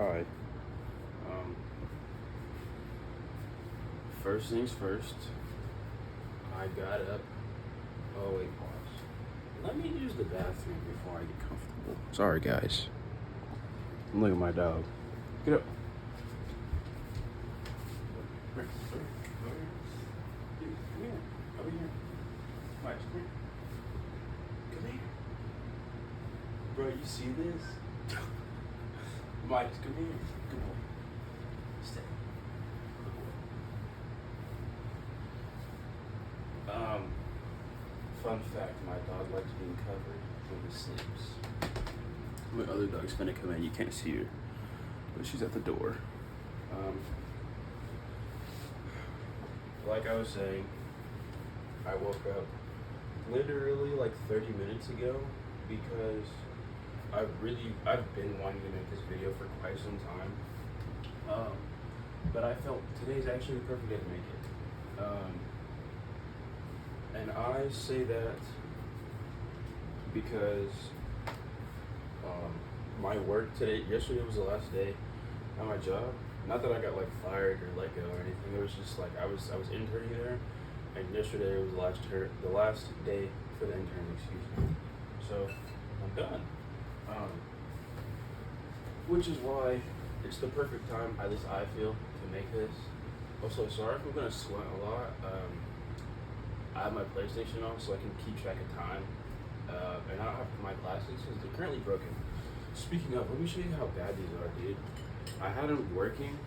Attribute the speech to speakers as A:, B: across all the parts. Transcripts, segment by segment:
A: Hi. Um, First things first, I got up. Oh, wait, pause. Let me use the bathroom before I get comfortable. Sorry, guys. Look at my dog. Get up. Come here. Over here. Mike, come here. Come here. Bro, you see this? Mike, come here. Good boy. Stay. Good boy. Fun fact, my dog likes being covered when he sleeps. My other dog's gonna come in. You can't see her, but she's at the door. Like I was saying, I woke up literally like 30 minutes ago because I've been wanting to make this video for quite some time. But I felt today's actually the perfect day to make it. And I say that because my work today, yesterday was the last day at my job. Not that I got like fired or let go or anything. It was just like I was interning there, and yesterday was the last day for the intern. Excuse me. So I'm done. Which is why it's the perfect time, at least I feel, to make this. Also, sorry if I'm gonna sweat a lot. I have my PlayStation on so I can keep track of time. And I don't have my glasses because they're currently broken. Speaking of, let me show you how bad these are, dude. I had them working,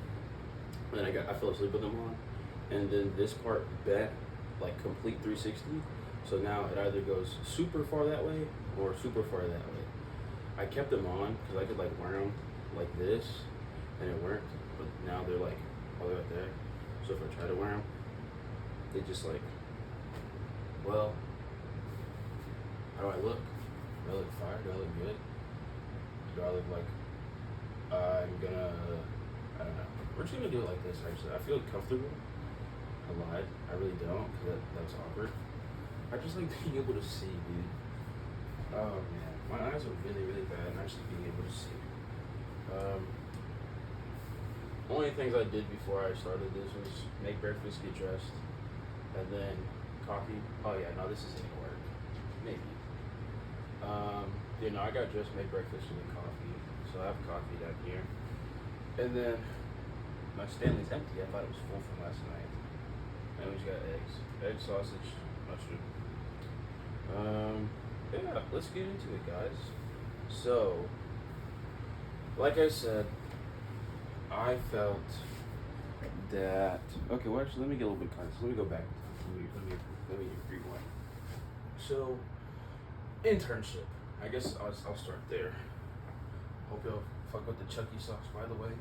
A: and then I fell asleep with them on, and then this part bent like complete 360. So now it either goes super far that way or super far that way. I kept them on because I could like wear them like this, and it worked. But now they're like all the way up there. So if I try to wear them, they just like, well, how do I look? Do I look fire? Do I look good? Do I look like I don't know. We're just gonna do it like this, actually. I feel comfortable. I lied. I really don't, because that's awkward. I just like being able to see, dude. Oh, man. My eyes are really, really bad, and I just like being able to see. Only things I did before I started this was make breakfast, get dressed, and then coffee. Oh, yeah, no, this isn't gonna work. Maybe. I got dressed, make breakfast, and then coffee. So I have coffee down here. And then my Stanley's empty. I thought it was full from last night. And we just got egg sausage, mustard. Yeah, let's get into it, guys. So, like I said, I felt that. Okay, well, actually, let me get a little bit of context. Let me go back. Let me rewind. So, internship. I guess I'll start there. Hope y'all fuck with the Chucky sauce, by the way.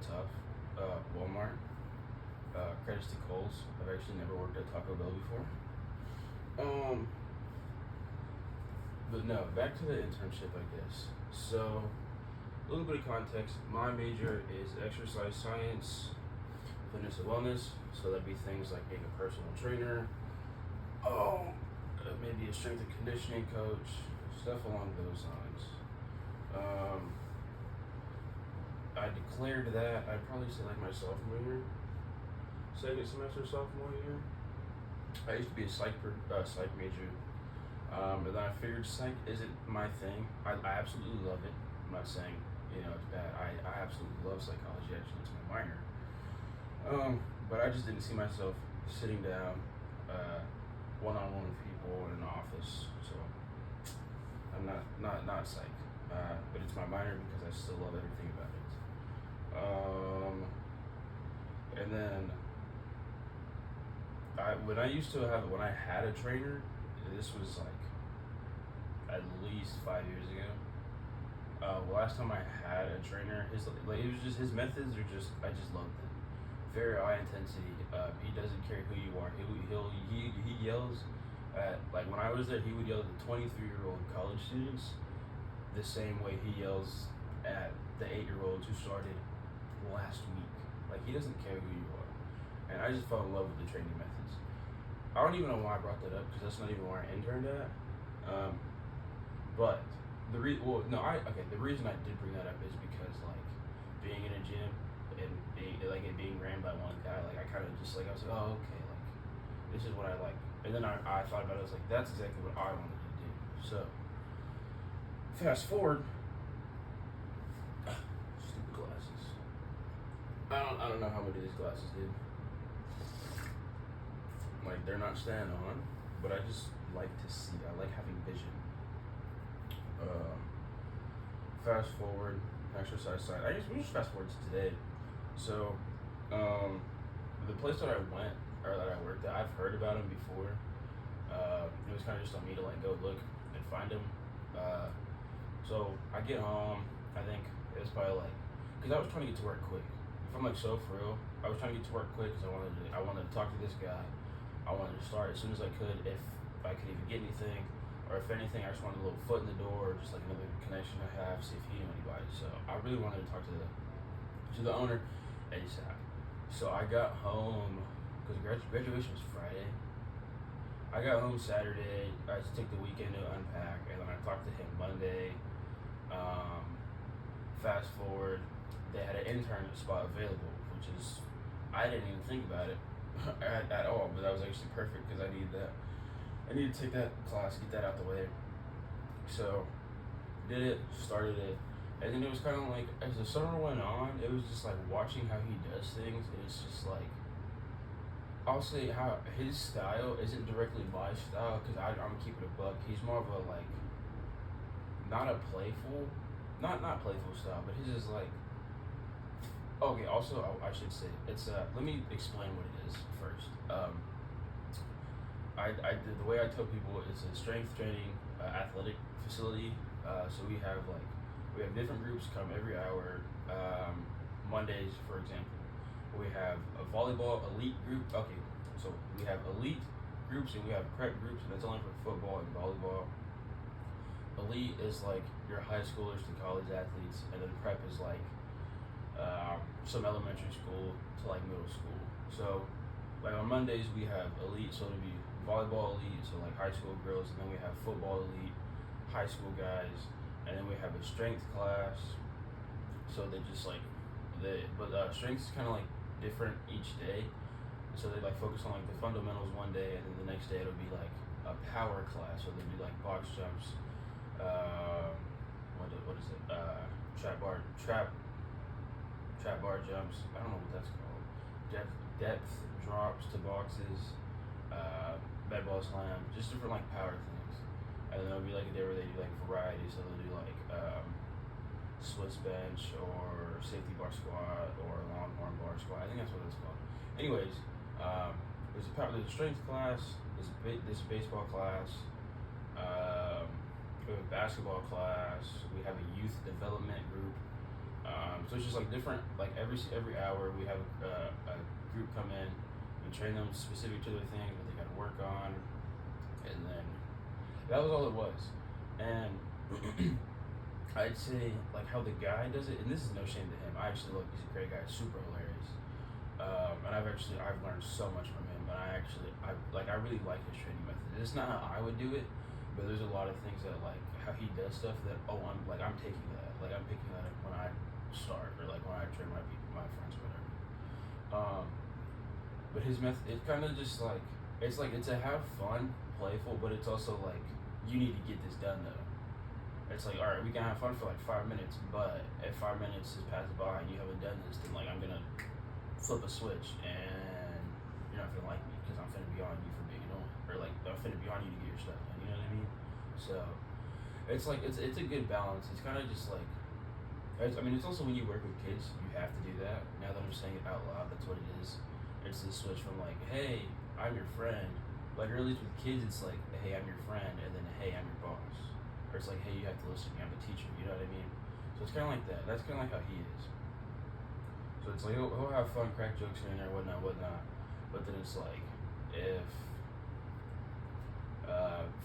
A: Tough. Walmart. Credits to Kohl's. I've actually never worked at Taco Bell before. But no, back to the internship, I guess. So, a little bit of context. My major is exercise science, fitness and wellness. So that'd be things like being a personal trainer, maybe a strength and conditioning coach, stuff along those lines. I declared that I'd probably say like my sophomore year, second semester sophomore year. I used to be a psych major, and then I figured psych isn't my thing. I absolutely love it. I'm not saying it's bad. I absolutely love psychology. Actually, it's my minor. But I just didn't see myself sitting down one-on-one with people in an office. So I'm not psych. But it's my minor because I still love everything about it. And then when I had a trainer, this was like at least 5 years ago. Last time I had a trainer, his methods are just, I just loved them. Very high intensity. He doesn't care who you are. He yells at, like when I was there, he would yell at the 23-year-old college students the same way he yells at the 8-year-olds who started last week. Like, he doesn't care who you are. And I just fell in love with the training methods. I don't even know why I brought that up, because that's not even where I interned at. But the reason I did bring that up is because, like, being in a gym and being like it being ran by one guy. Like I kind of just like I was like, oh okay, like this is what I like. And then I thought about it. I was like, that's exactly what I wanted to do. So fast forward. Stupid glasses. I don't know how many of these glasses did. Like they're not staying on, but I just like to see. I like having vision. Fast forward, exercise side. I guess we just fast forward to today. So, the place that I went or that I worked at, I've heard about him before. It was kind of just on me to like go look and find him. So I get home. I think it was probably like, cause I was trying to get to work quick. If I'm like so for real, I was trying to get to work quick because I wanted to talk to this guy. I wanted to start as soon as I could if I could even get anything, or if anything, I just wanted a little foot in the door, or just like another connection I have, see if he knew anybody. So I really wanted to talk to the owner ASAP. So I got home because graduation was Friday. I got home Saturday. I just took the weekend to unpack, and then I talked to him Monday. Fast forward, they had an intern spot available, which is I didn't even think about it at all, but that was actually perfect because I needed that. I needed to take that class, get that out the way. So did it, started it, and then it was kind of like as the summer went on, it was just like watching how he does things. And it's just like I'll say how his style isn't directly my style because I'm keeping a buck. He's more of a like not a playful, not playful style, but his is like okay. Also, I should say it's let me explain what it is first. I did the way I tell people it's a strength training athletic facility. So we have different groups come every hour. Mondays, for example, we have a volleyball elite group. Okay, so we have elite groups and we have prep groups, and that's only for football and volleyball. Elite is like your high schoolers to college athletes, and then prep is like some elementary school to like middle school. So like on Mondays we have elite, so it'll be volleyball elite, so like high school girls, and then we have football elite, high school guys, and then we have a strength class. So they just like strength is kind of like different each day. So they like focus on like the fundamentals one day, and then the next day it'll be like a power class. So they do like box jumps, what is it? Trap bar jumps. I don't know what that's called. Depth drops to boxes, med ball slam, just different like power things. And then there'll be like a day where they do like variety. So they'll do like Swiss bench or safety bar squat or longhorn bar squat. I think that's what it's called. Anyways, there's a strength class. There's a baseball class. We have a basketball class. We have a youth development group. So it's just like different. Like every hour we have a group come in. We train them specific to their thing that they got to work on, and then that was all it was. And I'd say like how the guy does it, and this is no shame to him. I actually look, he's a great guy, super hilarious. And I've learned so much from him. And I really like his training method. It's not how I would do it, but there's a lot of things that like how he does stuff that I'm taking that, like I'm picking that up when I start or like when I train my friends or whatever. But his method, it kind of just like it's a have fun, playful, but it's also like you need to get this done though. It's like, all right, we can have fun for like 5 minutes, but if 5 minutes has passed by and you haven't done this, then like I'm gonna flip a switch and you're not gonna like me because I'm finna be on you for being annoying, or like I'm finna be on you to get your stuff done. You know what I mean? So it's like it's a good balance. It's kind of just like it's also when you work with kids, you have to do that. Now that I'm saying it out loud, that's what it is. It's the switch from like, hey, I'm your friend. Like early with kids, it's like, hey, I'm your friend, and then hey, I'm your boss. Or it's like, hey, you have to listen to me, I'm the teacher, you know what I mean? So it's kind of like that. That's kind of like how he is. So it's like, he'll have fun, crack jokes here and there, whatnot. But then it's like, if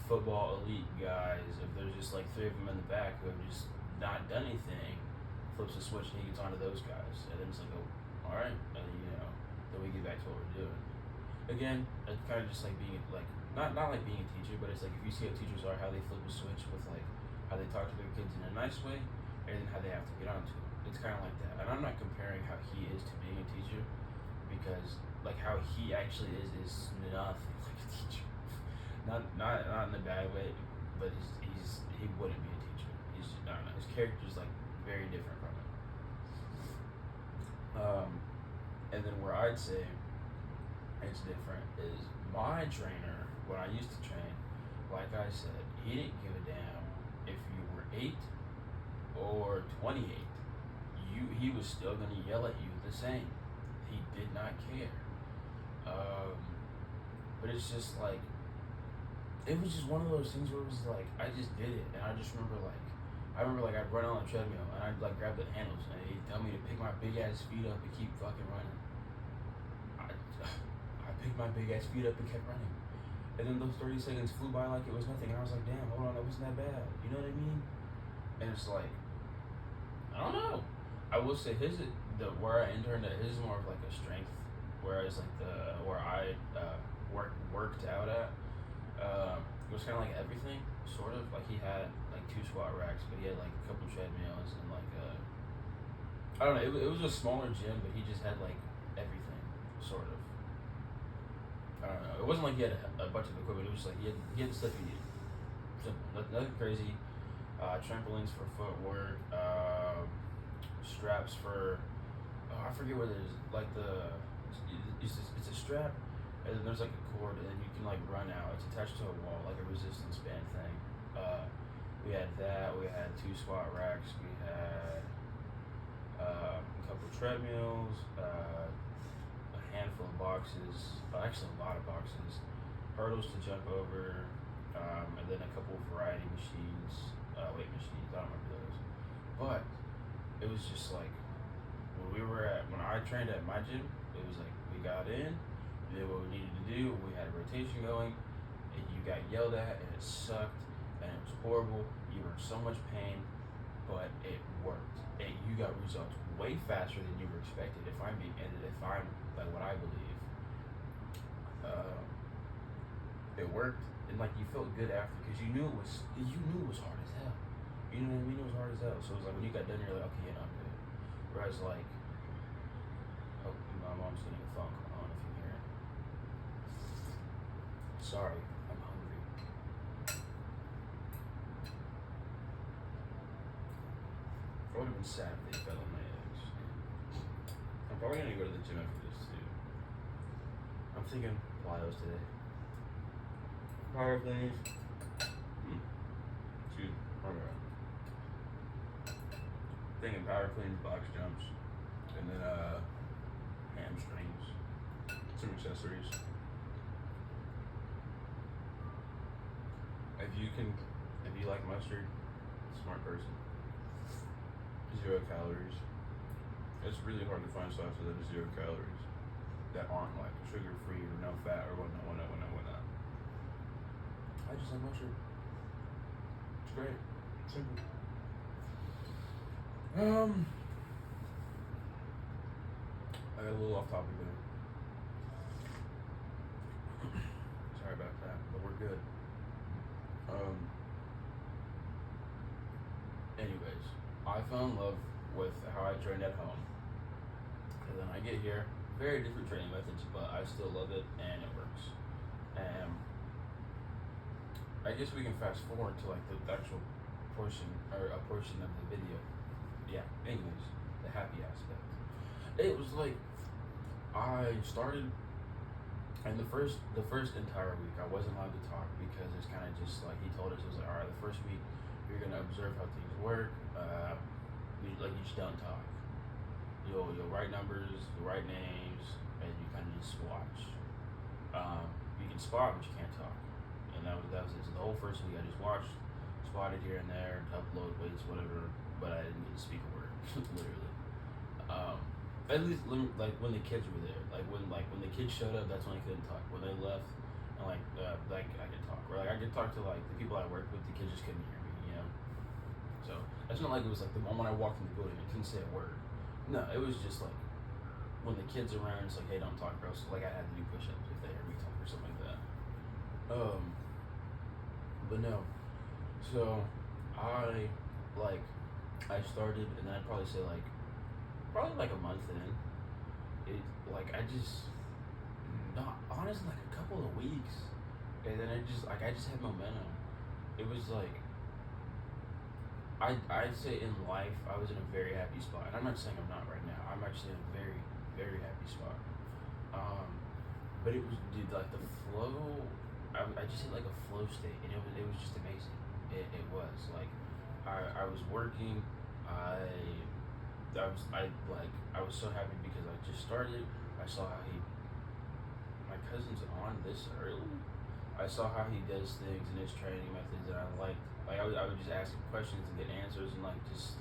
A: football elite guys, if there's just like 3 of them in the back who have just not done anything, flips a switch and he gets onto those guys. And then it's like, oh, all right. And then, then we get back to what we're doing. Again, it's kind of just like being like, not like being a teacher, but it's like if you see how teachers are, how they flip a switch with like how they talk to their kids in a nice way, and then how they have to get onto it. It's kind of like that, and I'm not comparing how he is to being a teacher, because like how he actually is nothing like a teacher. Not in a bad way, but he wouldn't be a teacher. I don't know. His character's like very different from it. And then where I'd say it's different is my trainer, when I used to train, like I said, he didn't give a damn if you were 8 or 28. He was still gonna yell at you the same. He did not care. But it's just like, it was just one of those things where it was like, I just did it, and I just remember I'd run on the treadmill and I'd like grab the handles and he'd tell me to pick my big ass feet up and keep fucking running. I picked my big ass feet up and kept running. And then those 30 seconds flew by like it was nothing, and I was like, damn, hold on, that wasn't that bad. You know what I mean? And it's like, I don't know. I will say where I interned at, his is more of like a strength, whereas like where I worked out at, it was kind of like everything, sort of. Like he had like 2 squat racks, but he had like a couple treadmills and like I don't know. It was a smaller gym, but he just had like everything, sort of. I don't know. It wasn't like he had a bunch of equipment. It was just like he had the stuff he needed. Simple, nothing crazy. Trampolines for footwork, straps for. I forget what it is. Like it's a strap, and then there's like a cord, and then you can like run out. It's attached to a wall, like a resistance band thing. We had that. We had 2 squat racks. We had a couple treadmills, a handful of boxes, actually a lot of boxes, hurdles to jump over, and then a couple of variety machines, weight machines. I don't remember those, but it was just like when I trained at my gym, it was like we got in, we did what we needed to do, we had a rotation going, and you got yelled at, and it sucked, and it was horrible. You were in so much pain, but it worked, and you got results way faster than you were expected. If I'm like what I believe, it worked, and like you felt good after, because you knew it was hard as hell. You know what I mean? It was hard as hell. So it was like when you got done, you're like, okay, yeah, no, I'm good. Whereas like, oh, my mom's getting a phone call on if you hear it. Sorry, I'm hungry. I would have been sad if they fell on my eggs. I'm probably gonna go to the gym after this too. I'm thinking plyos today. Power cleans. Excuse me. Okay. Thinking power cleans, box jumps, and then hamstrings, some accessories. If you like mustard, smart person. 0 calories. It's really hard to find sauces that are 0 calories, that aren't like sugar free or no fat or whatnot. I just like mustard. It's great. Simple. I got a little off topic there. Sorry about that, but we're good. Anyways, I fell in love with how I trained at home. And then I get here, very different training methods, but I still love it and it works. I guess we can fast forward to like the actual portion, or a portion of the video. Yeah, anyways, the happy aspect. It was like, I started, and the first entire week I wasn't allowed to talk, because it's kind of just like, he told us, it was like, alright, the first week you're gonna observe how things work. You just don't talk. You'll write numbers, you'll write names, and you kind of just watch. You can spot, but you can't talk. And that was it. So the whole first week I just watched, spotted here and there, upload weights, whatever, but I didn't get to speak a word, literally. At least like when the kids were there, like when the kids showed up, that's when I couldn't talk. When they left, and like I could talk, or like I could talk to like the people I worked with. The kids just couldn't hear me, you know. So it's not like it was like the moment I walked in the building, I couldn't say a word. No, it was just like when the kids are around, it's like, hey, don't talk, bro. So like I had to do push-ups if they heard me talk or something like that. But no. So I started, and then I'd probably say like probably like a month in. It like I just not honestly like a couple of weeks, and then I just had momentum. It was like I'd say in life I was in a very happy spot, and I'm not saying I'm not right now. I'm actually in a very happy spot. Um, but it was dude like the flow. I just hit like a flow state, and it was just amazing. It was like I was working. I was so happy because I just started. I saw how my cousin's on this early. I saw how he does things and his training methods, and I liked. Like I would just ask him questions and get answers and like just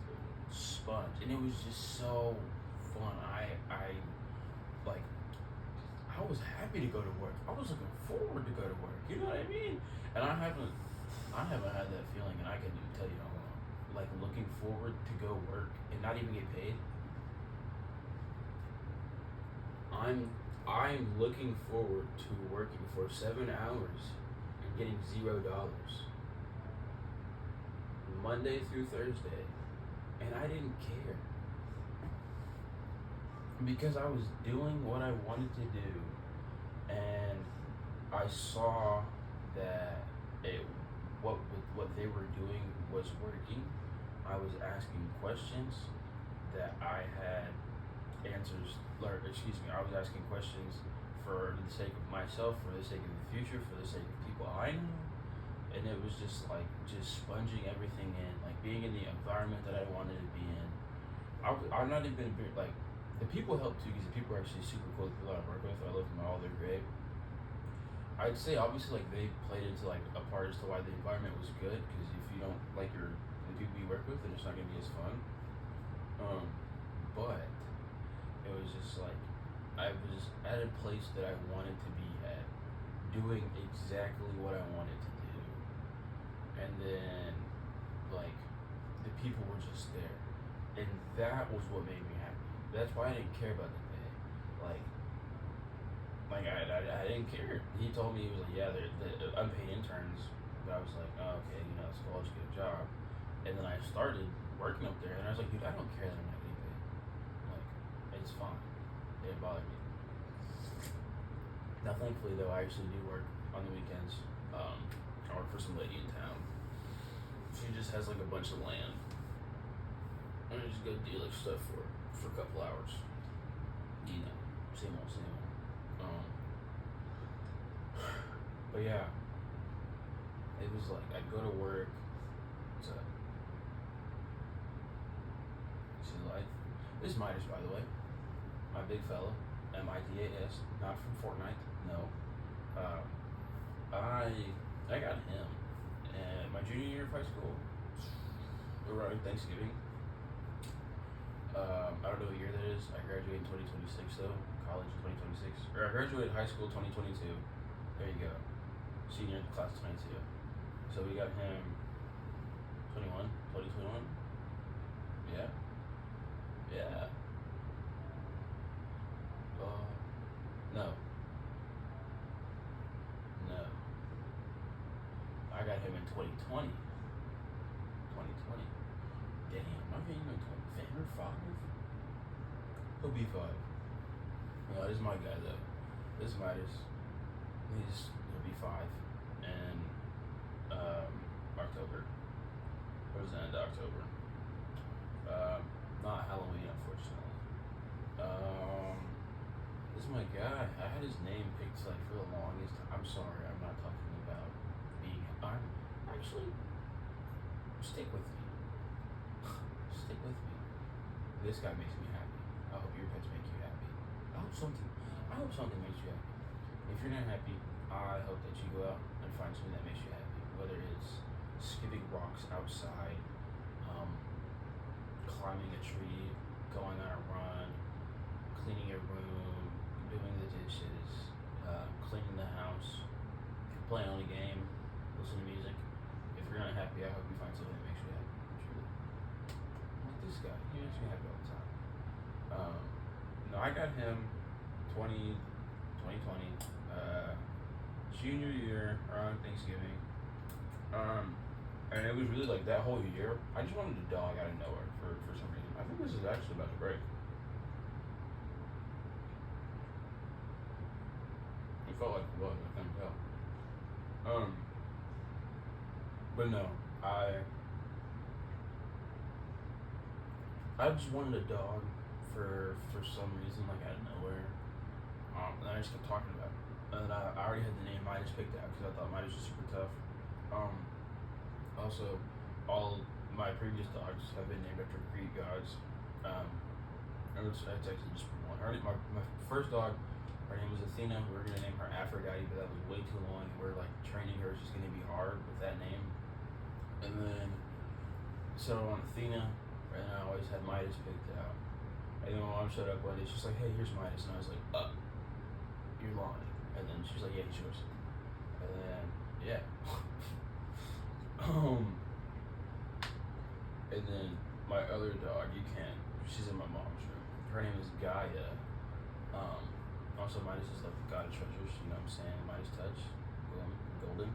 A: sponge, and it was just so fun. Like I was happy to go to work. I was looking forward to go to work. You know what I mean? And I haven't had that feeling, and I can tell you how long. Like looking forward to go work and not even get paid. I'm looking forward to working for 7 hours and getting $0 Monday through Thursday, and I didn't care because I was doing what I wanted to do, and I saw that it what they were doing was working. I was asking questions that I had answers, or excuse me, I was asking questions for the sake of myself, for the sake of the future, for the sake of people I know, and it was just like just sponging everything in, like being in the environment that I wanted to be in. I'm not even like the people help too because the people are actually super cool. The people I work with, I love them all. They're great. I'd say obviously like they played into like a part as to why the environment was good because if you don't like the people you work with, then it's not gonna be as fun. But it was just like I was at a place that I wanted to be at, doing exactly what I wanted to do, and then like the people were just there, and that was what made me happy. That's why I didn't care about the pay, like. I didn't care. He told me, he was like, yeah, they're the unpaid interns. But I was like, oh, okay, it's cool, I'll just get a job. And then I started working up there, and I was like, dude, I don't care that I'm not getting paid. Like, it's fine. It didn't bother me. Now, thankfully, though, I actually do work on the weekends. I work for some lady in town. She just has like a bunch of land. And I just go do like stuff for a couple hours. Same old, same old. But yeah, it was like I go to work. What's up? See the light? This is Midas, by the way. My big fella, Midas, not from Fortnite. No. I got him, and my junior year of high school, around Thanksgiving. I don't know what year that is. I graduated in 2026 though. College in 2026. Or I graduated high school 2022. There you go. Senior class 22. So we got him 2021? Yeah. Yeah. No. No. I got him in 2020. 2020. Damn, I'm hitting him in 5. He'll be 5. No, this is my guy though. This is Midas. He'll be 5 in October. Or was the end of October? Not Halloween, unfortunately. This is my guy. I had his name picked like for the longest time. I'm sorry, I'm not talking about being. I'm actually stick with me. Stick with me. This guy makes me happy. I hope your pets make you happy. I hope something makes you happy. If you're not happy, I hope that you go out and find something that makes you happy. Whether it's skipping rocks outside, climbing a tree, going on a run, cleaning your room, doing the dishes, cleaning the house, playing on a game, listening to music. If you're not happy, I hope you find something that makes you happy. Truly. Like this guy, he makes me happy all the time. No, I got him 2020, junior year around Thanksgiving. And it was really like that whole year, I just wanted a dog out of nowhere for some reason. I think this is actually about to break. It felt like it was, I couldn't tell. But no, I just wanted a dog for some reason, like out of nowhere. And I just kept talking about it. And I already had the name Midas picked out because I thought Midas was super tough. Also, all my previous dogs have been named after Greek gods. It's actually just one. My first dog, her name was Athena. We were gonna name her Aphrodite, but that was way too long. And we're like training her; it's just gonna be hard with that name. And then settled on Athena, and I always had Midas picked out. And then my mom showed up one day. She's like, "Hey, here's Midas," and I was like, "You're lying." And then she's like, "Yeah, he's yours." And then yeah. And then my other dog, she's in my mom's room. Her name is Gaia. Also Midas is like the god of treasures, you know what I'm saying? Midas touch, boom, golden.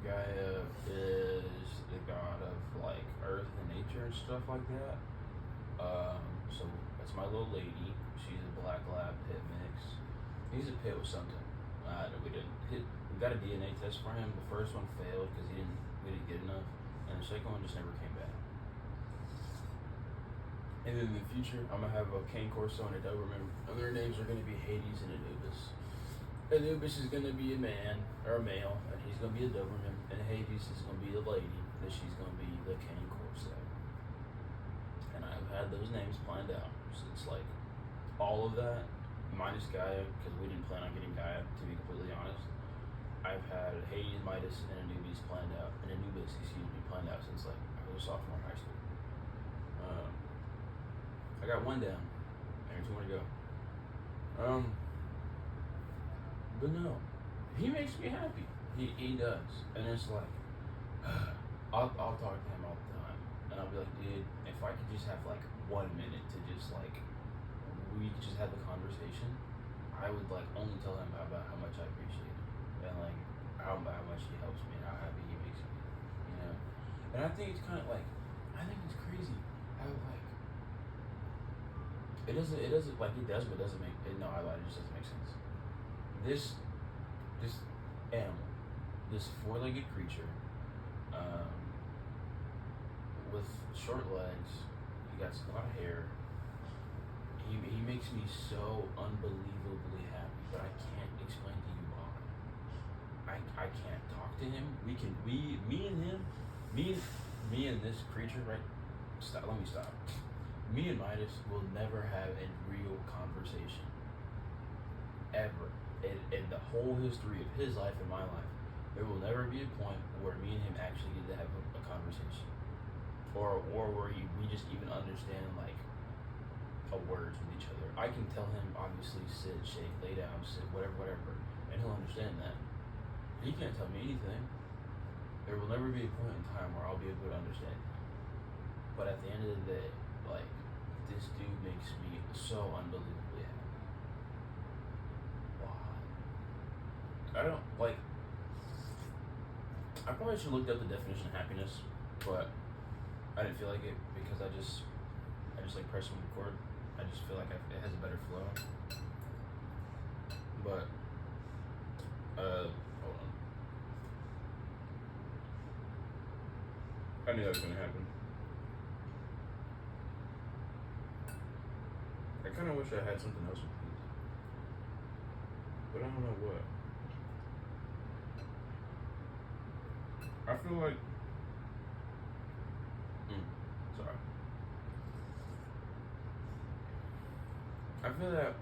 A: Gaia is the god of like earth and nature and stuff like that. So that's my little lady. She's a black lab pit mix. He's a pit with something. We got a DNA test for him. The first one failed because we didn't get enough, and the second one just never came back. And then in the future, I'm gonna have a cane corso and a Doberman, and their names are gonna be Hades and Anubis. Anubis is gonna be a man or a male, and he's gonna be a Doberman, and Hades is gonna be a lady, and she's gonna be the cane corso. And I've had those names planned out since like all of that, minus Gaia, because we didn't plan on getting Gaia, to be completely honest. I've had Hades, Midas, and Anubis planned out, planned out since like I was a sophomore in high school. I got one down, and 2 more to go. But no, he makes me happy. He does, and it's like I'll talk to him all the time, and I'll be like, dude, if I could just have like 1 minute to just like we could just have the conversation, I would like only tell him about how much I appreciate him and like how much he helps me and how happy he makes me, you know. And I think it's kind of like it's crazy how like it doesn't like it does, but it doesn't make it. No, I lied. It just doesn't make sense. This animal, this 4-legged creature, with short legs, he got a lot of hair. He makes me so unbelievably happy, but I can't explain to you why. I can't talk to him. Me and this creature, right? Stop. Let me stop. Me and Midas will never have a real conversation. Ever. In the whole history of his life and my life, there will never be a point where me and him actually get to have a conversation. Or where we just even understand like a words with each other. I can tell him obviously sit, shake, lay down, sit, whatever, and he'll understand that. He can't tell me anything. There will never be a point in time where I'll be able to understand him. But at the end of the day, like, this dude makes me so unbelievably happy. Why? I don't, like, I probably should have looked up the definition of happiness, but I didn't feel like it because I just like press and record. I just feel like it has a better flow. But, hold on. I knew that was gonna happen. I kind of wish I had something else with these, but I don't know what. I feel like, sorry. I feel that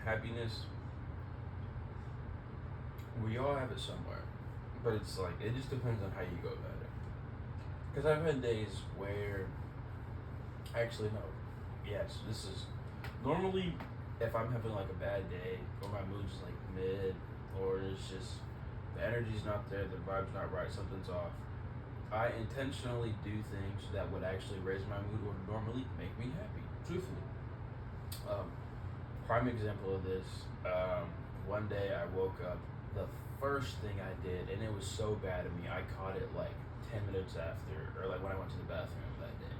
A: happiness, we all have it somewhere, but it's like, it just depends on how you go about it. Because I've had days where, actually no, yes, this is, normally if I'm having like a bad day, or my mood's like mid, or it's just, the energy's not there, the vibe's not right, something's off, I intentionally do things that would actually raise my mood or normally make me happy, truthfully. Prime example of this, one day I woke up, the first thing I did, and it was so bad of me, I caught it like 10 minutes after, or like when I went to the bathroom that day,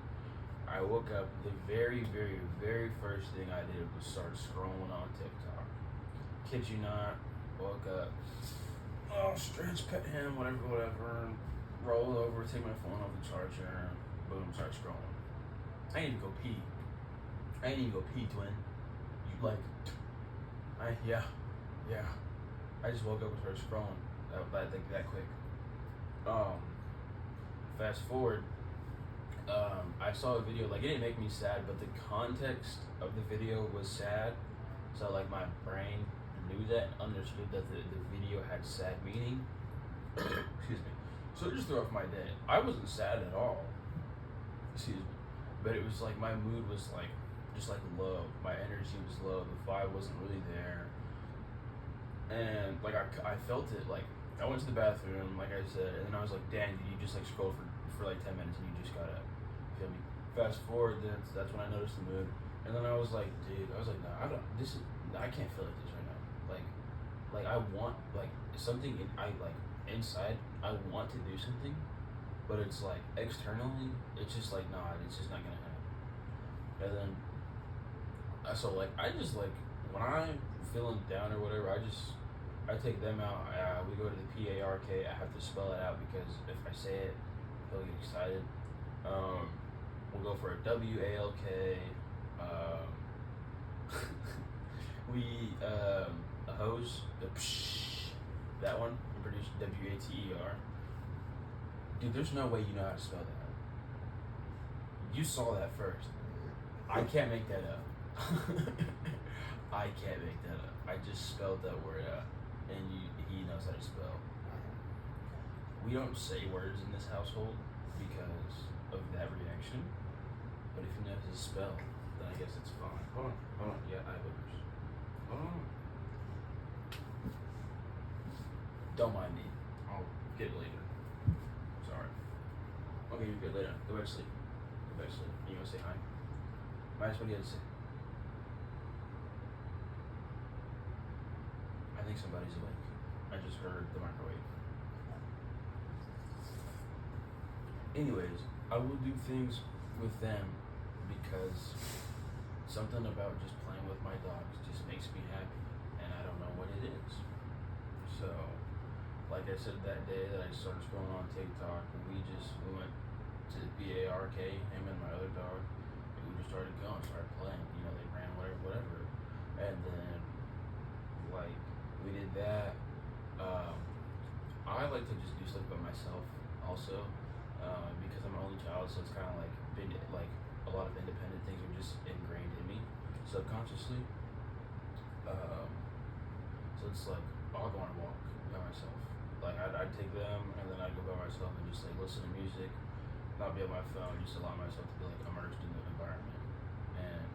A: I I woke up. The very, very, very first thing I did was start scrolling on TikTok. Kid you not, woke up. Oh, stretch, pet him, whatever. Roll over, take my phone off the charger. Boom, start scrolling. I need to go pee. Twin. You like? Yeah. I just woke up and started scrolling. That quick. Fast forward. I saw a video, like it didn't make me sad, but the context of the video was sad. So like my brain knew that, understood that the video had sad meaning. Excuse me. So it just threw off my day. I wasn't sad at all. Excuse me. But it was like my mood was like just like low. My energy was low. The vibe wasn't really there. And like I felt it. Like I went to the bathroom, like I said, and then I was like, "Dan, you just like scroll for like 10 minutes and you just got up." Feel me? Fast forward, that's when I noticed the mood, and then I was like, "Nah, I can't feel like this right now. Like I want like something inside. I want to do something, but it's like externally, it's just like it's just not gonna happen." And then so like I just like when I'm feeling down or whatever, I take them out. We go to the PARK. I have to spell it out because if I say it, he'll get excited. We'll go for a WALK. A hose. The psh, that one. We produce WATER. Dude, there's no way you know how to spell that. You saw that first. I can't make that up. I can't make that up. I just spelled that word out, and he knows how to spell. We don't say words in this household because of that reaction, but if he knows how to spell, then I guess it's fine. Hold on. Yeah, I have boogers. Hold on. Don't mind me. I'll get it later. Sorry. Okay, you're good later. Go back to sleep. You wanna say hi? Minus what do you have to say? I think somebody's awake. I just heard the microwave. Anyways, I will do things with them because something about just playing with my dogs just makes me happy, and I don't know what it is. So, like I said that day that I started scrolling on TikTok, we went to the PARK, him and my other dog, and we just started playing. You know, they ran whatever, and then like we did that. I like to just do stuff by myself also, because I'm an only child, so it's kind of like a lot of independent things are just ingrained in me subconsciously. So it's like I'll go on a walk by myself. Like I'd take them and then I'd go by myself and just like listen to music, not be on my phone, just allow myself to be like immersed in the environment. And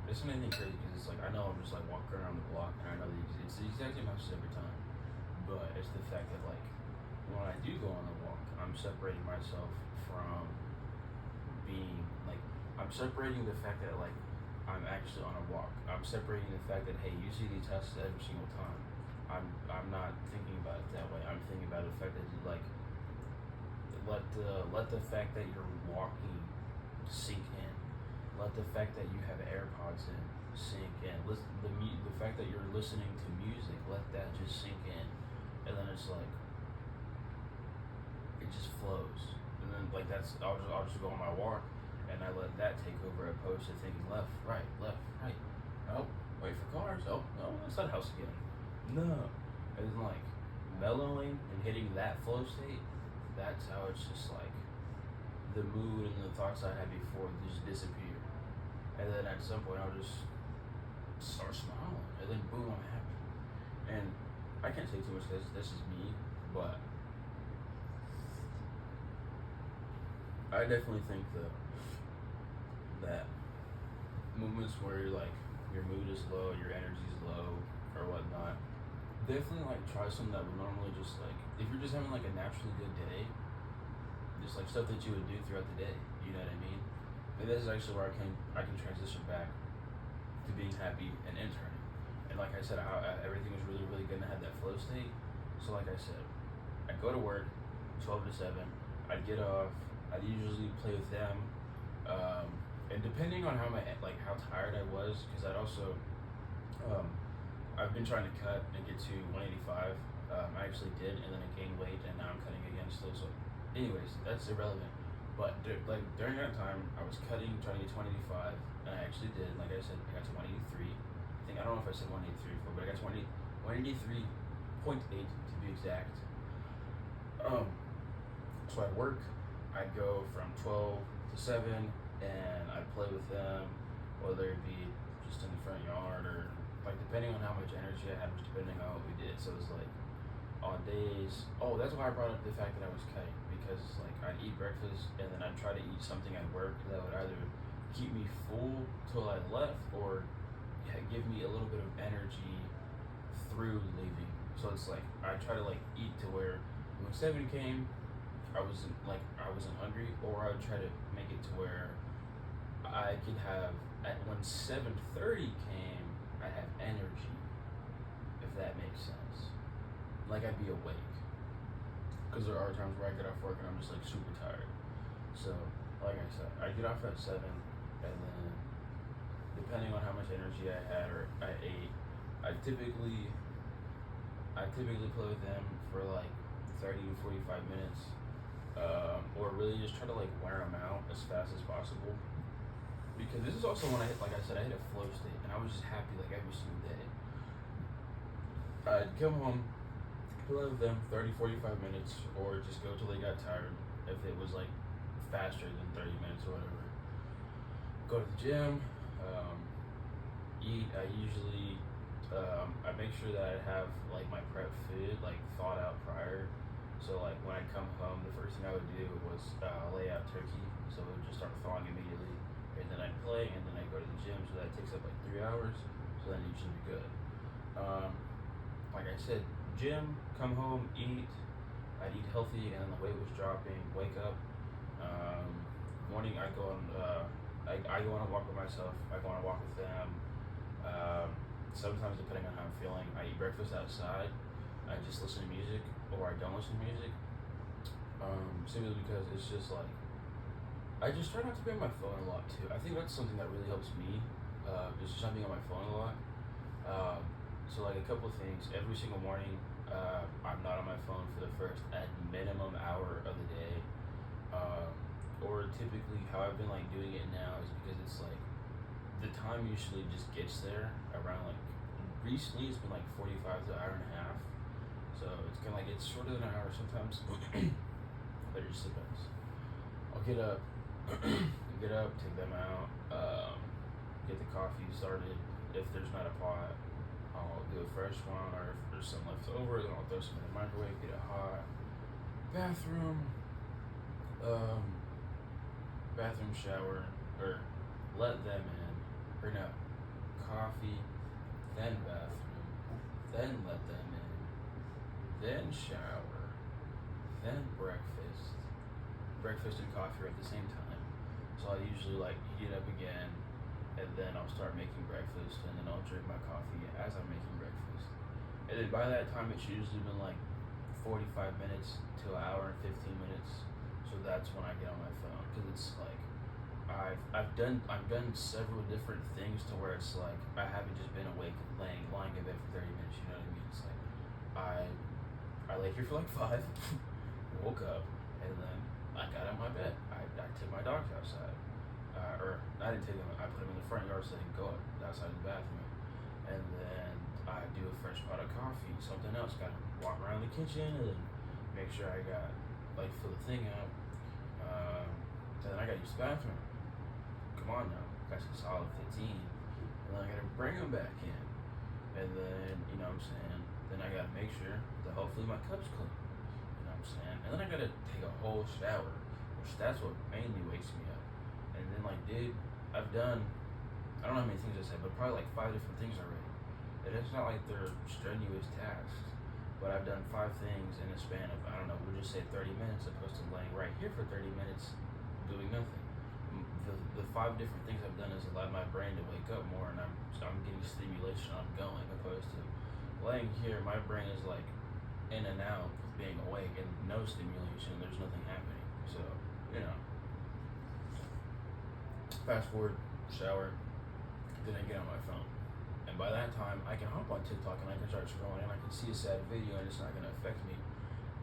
A: it's not anything crazy because it's like I know I'm just like walking around the block and I know it's the exact same house every time. But it's the fact that like when I do go on a walk, I'm separating myself from being like I'm separating the fact that like I'm actually on a walk. I'm separating the fact that hey, you see these houses every single time. I'm not thinking about it that way. I'm thinking about the fact that you like let the fact that you're walking sink in. Let the fact that you have AirPods in sink in. The fact that you're listening to music, let that just sink in. And then it's like it just flows. And then like I'll just go on my walk and I let that take over opposed to thinking left, right. Oh, wait for cars. Oh, no, that's that house again. No. And then like mellowing and hitting that flow state, that's how it's just like the mood and the thoughts I had before just disappear. And then at some point I'll just start smiling and then boom, I'm happy. And I can't say too much because this is me, but I definitely think that moments where you're like your mood is low, your energy is low, or whatnot, definitely like try something that would normally just like if you're just having like a naturally good day, just like stuff that you would do throughout the day. You know what I mean? And this is actually where I can transition back to being happy and interning. And like I said, everything was really, really good and I had that flow state. So like I said, I'd go to work, 12 to 7, I'd get off, I'd usually play with them, Um, and depending on how tired I was, because um, I've been trying to cut and get to 185. I actually did, and then I gained weight, and now I'm cutting again still. So, anyways, that's irrelevant. But during that time, I was cutting, trying to get to 185, and I actually did. Like I said, I got to 183. I don't know if I said 183 before, but I got to 183.8 to be exact. So I'd work. I'd go from 12 to 7, and I'd play with them, whether it be just in the front yard or like depending on how much energy I had, was depending on what we did. So it was like on days. Oh, that's why I brought up the fact that I was cutting, because like I'd eat breakfast and then I'd try to eat something at work that would either keep me full till I left or give me a little bit of energy through leaving. So it's like I try to like eat to where when 7 came, I wasn't hungry, or I would try to make it to where I could have when 7:30 came, I have energy, if that makes sense. Like I'd be awake, because there are times where I get off work and I'm just like super tired. So like I said, I get off at 7, and then depending on how much energy I had or I ate, I typically play with them for like 30 to 45 minutes, or really just try to like wear them out as fast as possible. Because this is also when I hit, like I said, I hit a flow state, and I was just happy like every single day. I'd come home, play with them 30, 45 minutes, or just go till they got tired if it was like faster than 30 minutes or whatever. Go to the gym, eat. I usually I make sure that I have like my prep food like thought out prior. So like when I come home, the first thing I would do was lay out turkey, so it would just start thawing immediately, and then I'd play, and then I'd go to the gym, so that takes up like 3 hours. So then it should be good. Like I said, gym, come home, eat. I'd eat healthy, and the weight was dropping. Wake up. Morning, I go on. I go on a walk with myself. I go on a walk with them. Sometimes, depending on how I'm feeling, I eat breakfast outside. I just listen to music, or I don't listen to music. Simply because it's just like I just try not to be on my phone a lot too. I think that's something that really helps me. Is just not being on my phone a lot. So like a couple of things. Every single morning, I'm not on my phone for the first at minimum hour of the day. Or typically how I've been like doing it now is because it's like the time usually just gets there around like recently it's been like 45 to an hour and a half. So it's kind of like it's shorter than an hour sometimes, but it just depends. I'll get up, take them out, get the coffee started. If there's not a pot, I'll do a fresh one, or if there's some left over, then I'll throw some in the microwave, get it hot. Bathroom, shower, or let them in, or no, coffee, then bathroom, then let them in, then shower, then breakfast. Breakfast and coffee are at the same time. So I usually like heat it up again, and then I'll start making breakfast, and then I'll drink my coffee as I'm making breakfast. And then by that time, it's usually been like 45 minutes to an hour and 15 minutes. So that's when I get on my phone, because it's like I've done several different things to where it's like I haven't just been awake lying in bed for 30 minutes. You know what I mean? It's like I lay here for like 5, woke up, and then I got out of my bed. I took my dogs outside, or I didn't take them. I put them in the front yard so they can go outside the bathroom, and then I do a fresh pot of coffee, something else. Got to walk around the kitchen and make sure I got like fill the thing up. Then I got to use the bathroom. Come on now, got some solid 15, and then I got to bring them back in, and then you know what I'm saying. Then I got to make sure that hopefully my cup's clean. You know what I'm saying. And then I got to take a whole shower, which that's what mainly wakes me up. And then like, dude, I've done, I don't know how many things I said, but probably like 5 different things already. And it's not like they're strenuous tasks, but I've done 5 things in a span of, I don't know, we'll just say 30 minutes, opposed to laying right here for 30 minutes doing nothing. The 5 different things I've done has allowed my brain to wake up more, and I'm getting stimulation ongoing, opposed to laying here, my brain is like in and out with being awake and no stimulation, there's nothing happening. So, you know. Fast forward, shower, then I get on my phone. And by that time, I can hop on TikTok and I can start scrolling and I can see a sad video and it's not going to affect me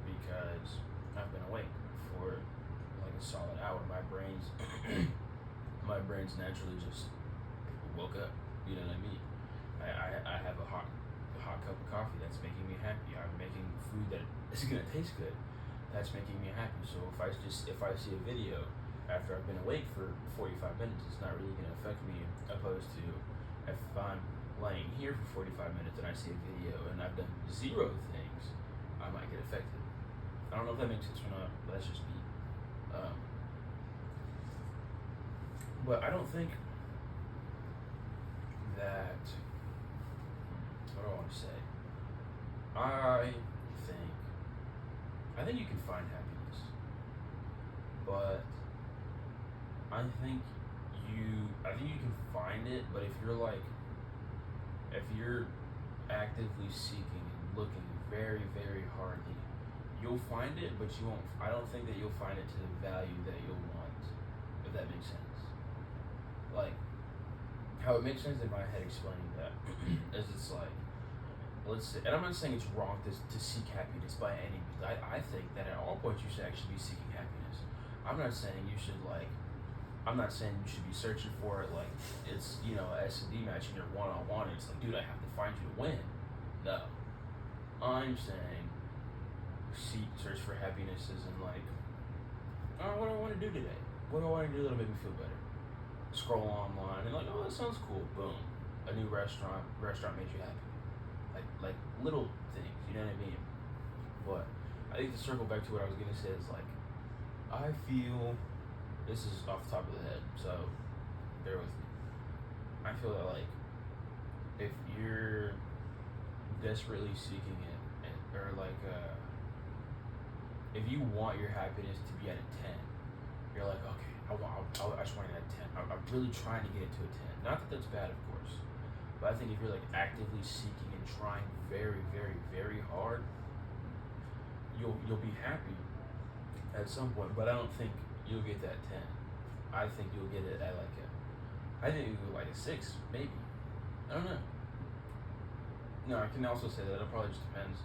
A: because I've been awake for like a solid hour. My brain's my brain's naturally just woke up. You know what I mean? I have a hot cup of coffee that's making me happy. I'm making food that is gonna taste good. That's making me happy. So if I see a video after I've been awake for 45 minutes, it's not really gonna affect me. Opposed to if I'm laying here for 45 minutes and I see a video and I've done 0 things, I might get affected. I don't know if that makes sense or not, but that's just me. But I don't think that. What do I want to say? I think you can find happiness, but I think you can find it. But if you're actively seeking and looking very, very hardly, you'll find it, but you won't. I don't think that you'll find it to the value that you'll want. If that makes sense. Like how it makes sense in my head explaining that is it's like, let's say, and I'm not saying it's wrong to seek happiness by any means. I think that at all points you should actually be seeking happiness. I'm not saying you should be searching for it like it's, a S&D match and you're one-on-one and it's like, dude, I have to find you to win. No. I'm saying search for happiness isn't like, oh, what do I want to do today? What do I want to do that'll make me feel better? Scroll online and like, oh, that sounds cool. Boom. A new restaurant made you happy. Like little things, you know what I mean? But I think to circle back to what I was gonna say is like, I feel, this is off the top of the head, so bear with me. I feel that like, if you're desperately seeking it, or like, if you want your happiness to be at a 10, you're like, okay, I just want it at 10. I'm really trying to get it to a 10. Not that that's bad, of course. But I think if you're like actively seeking and trying very, very, very hard, you'll be happy at some point. But I don't think you'll get that 10. I think you'll get it at I think you'll get like a 6, maybe. I don't know. No, I can also say that it probably just depends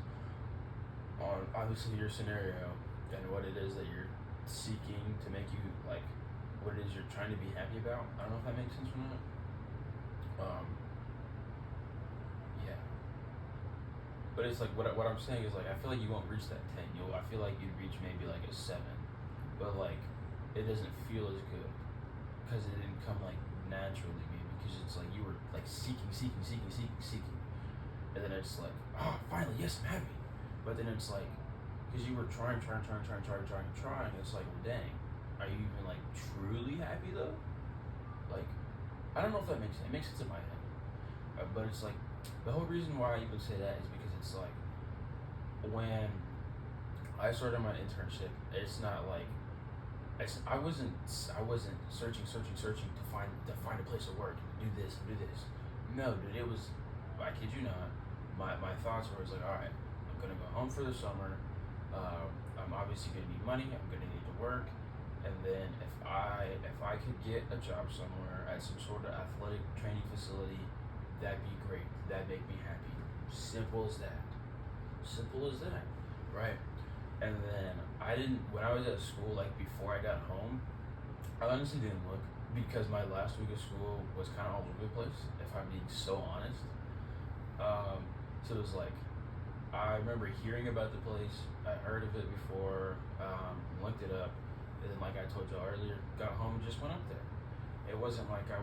A: on obviously your scenario and what it is that you're seeking to make you like, what it is you're trying to be happy about. I don't know if that makes sense or not. Yeah. But it's like what I'm saying is like, I feel like you won't reach that 10. I feel like you'd reach maybe like a 7, but like it doesn't feel as good because it didn't come like naturally, maybe because it's like you were like seeking, and then it's like, oh, finally, yes, I'm happy. But then it's like, because you were trying. It's like, well, dang, are you even like truly happy though? Like, I don't know if that makes sense. It makes sense in my head, but it's like the whole reason why I even say that is because it's like when I started my internship, it's not like I wasn't searching to find a place to work and do this. No, dude, it was, I kid you not, my thoughts were like, all right, I'm gonna go home for the summer. I'm obviously gonna need money. I'm gonna need to work, and then if I could get a job somewhere at some sort of athletic training facility, that'd be great. That'd make me happy. Simple as that, right? And then when I was at school, like before I got home, I honestly didn't look because my last week of school was kind of all over the place, if I'm being so honest. So it was like, I remember hearing about the place, I heard of it before, looked it up, and then like I told y'all earlier, got home and just went up there. It wasn't like I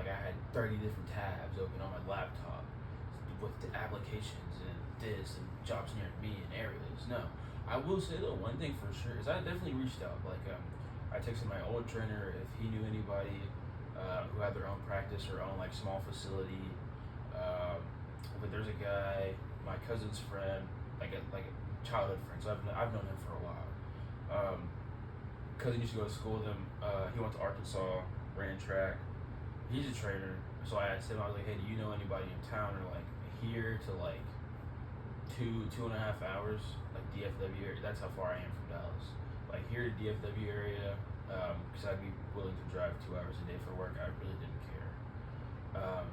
A: had 30 different tabs open on my laptop with the applications and this and jobs near me and areas. No. I will say though, one thing for sure is I definitely reached out. Like, I texted my old trainer if he knew anybody who had their own practice or own like small facility. But there's a guy, my cousin's friend, like a childhood friend. So I've known him for a while. Cousin used to go to school with him. He went to Arkansas, ran track. He's a trainer. So I asked him, I was like, hey, do you know anybody in town or like here to like 2.5 hours, like DFW area? That's how far I am from Dallas. Like here to DFW area, because I'd be willing to drive 2 hours a day for work, I really didn't care. Um,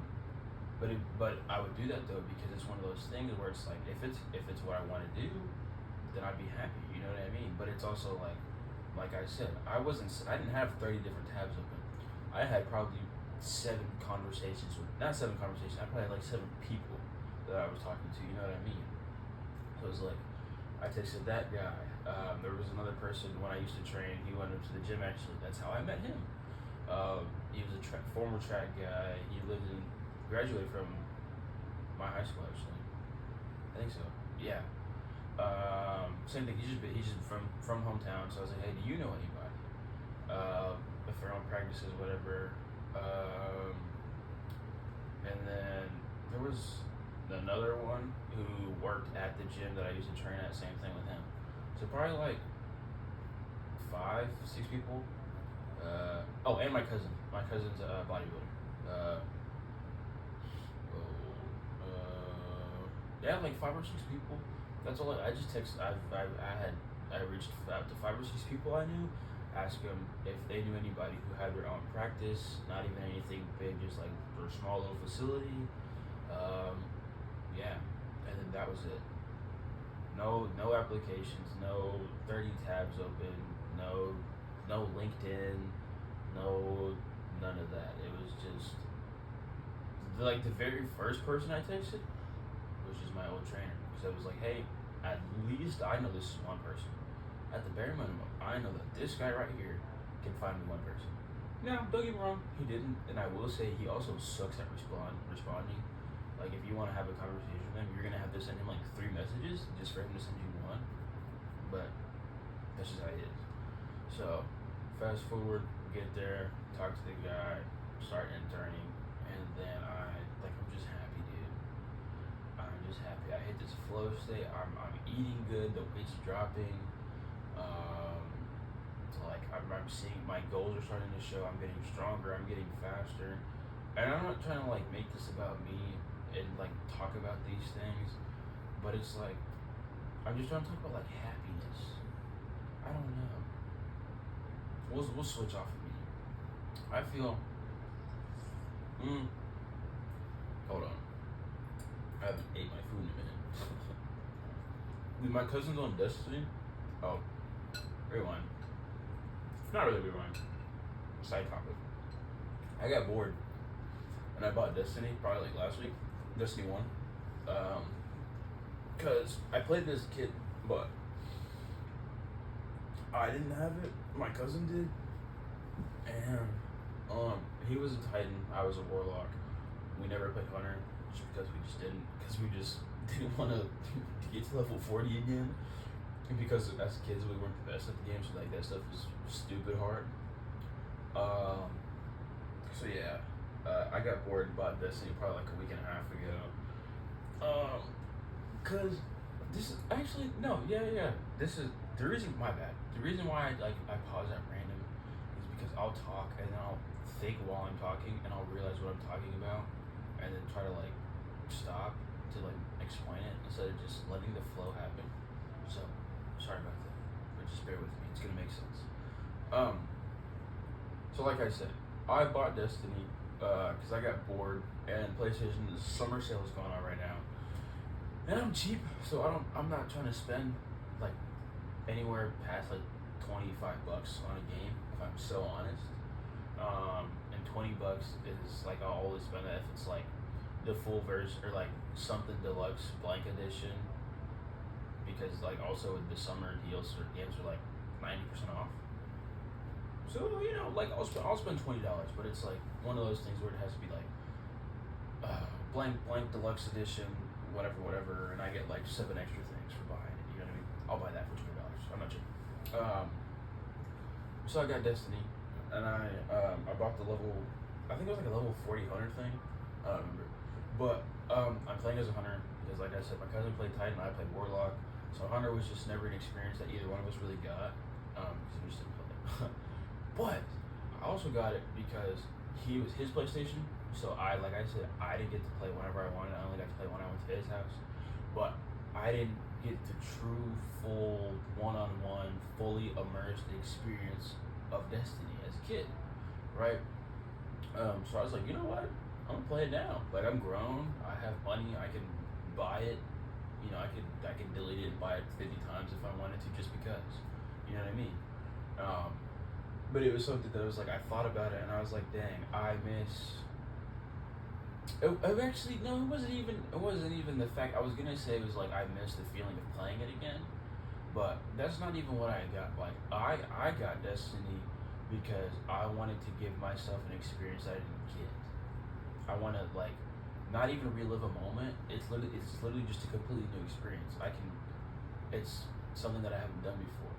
A: but I would do that though because it's one of those things where it's like if it's what I want to do, then I'd be happy. You know what I mean? But it's also like I said, I didn't have 30 different tabs open. I had probably not 7 conversations. I probably had like 7 people that I was talking to. You know what I mean? So it was like I texted that guy. There was another person when I used to train. He went into the gym actually. That's how I met him. He was a former track guy. He graduated from my high school actually. I think so. Yeah. Same thing. He's just from hometown. So I was like, hey, do you know anybody? If they're on practices, whatever. And then there was another one who worked at the gym that I used to train at. Same thing with him. So probably like 5, 6 people. And my cousin. My cousin's a bodybuilder. Yeah, like 5 or 6 people. That's all. I just text. I reached out to 5 or 6 people I knew, asked them if they knew anybody who had their own practice, not even anything big, just like their small little facility. Yeah, and then that was it. No applications, no 30 tabs open, no LinkedIn, none of that. It was just like the very first person I texted was just my old trainer because I was like, hey, at least I know this is one person. At the bare minimum, I know that this guy right here can find me one person. Now, don't get me wrong, he didn't, and I will say he also sucks at responding. Like, if you want to have a conversation with him, you're gonna have to send him like 3 messages just for him to send you one. But that's just how it is. So, fast forward, get there, talk to the guy, start interning, and then I'm just happy, dude. I'm just happy. I hit this flow state. I'm eating good. The weight's dropping. I'm seeing my goals are starting to show. I'm getting stronger. I'm getting faster. And I'm not trying to like make this about me and like talk about these things, but it's like I'm just trying to talk about like happiness. I don't know. We'll switch off of me. I feel. Hold on. I haven't ate my food in a minute. With my cousins on Destiny. Oh, rewind. Not really rewind. Side topic. I got bored, and I bought Destiny probably like last week. Destiny 1. Cause I played this kid, but I didn't have it. My cousin did, and he was a Titan. I was a Warlock. We never played Hunter just because we just didn't want to get to level 40 again. And because as kids we weren't the best at the game, so like that stuff was stupid hard. So yeah, I got bored and bought Destiny probably like a week and a half ago. Cause this is actually this is the reason. My bad. The reason why I pause at random is because I'll talk and I'll think while I'm talking and I'll realize what I'm talking about and then try to like stop to like explain it instead of just letting the flow happen. So sorry about that, but just bear with me. It's gonna make sense. So like I said, I bought Destiny because I got bored and PlayStation's summer sale is going on right now, and I'm cheap, so I'm not trying to spend like anywhere past like $25 on a game if I'm so honest. And $20 is like I'll always spend it if it's like the full version or like something deluxe blank edition. Because like also the summer deals or games are like 90% off. So like I'll spend $20, but it's like one of those things where it has to be like blank deluxe edition, whatever, and I get like 7 extra things for buying it. You know what I mean? I'll buy that for $20. I'm not cheap. So I got Destiny, and I bought the level. I think it was like a level 40 Hunter thing. I don't remember, but I'm playing as a Hunter because, like I said, my cousin played Titan, I played Warlock. So Hunter was just never an experience that either one of us really got, because we just didn't play it. But I also got it because he was his PlayStation. So I didn't get to play whenever I wanted. I only got to play when I went to his house. But I didn't get the true, full, one-on-one, fully immersed experience of Destiny as a kid. right? So I was like, you know what? I'm gonna play it now. Like I'm grown. I have money. I can buy it. You know, I can delete it and buy it 50 times if I wanted to, just because. You know what I mean? Um, but it was something that was like I thought about it and I was like, dang, I miss. It actually no, it wasn't even. It wasn't even the fact. I was gonna say it was like I missed the feeling of playing it again, but that's not even what I got. Like I got Destiny because I wanted to give myself an experience I didn't get. I want to like not even relive a moment. It's literally just a completely new experience. It's something that I haven't done before.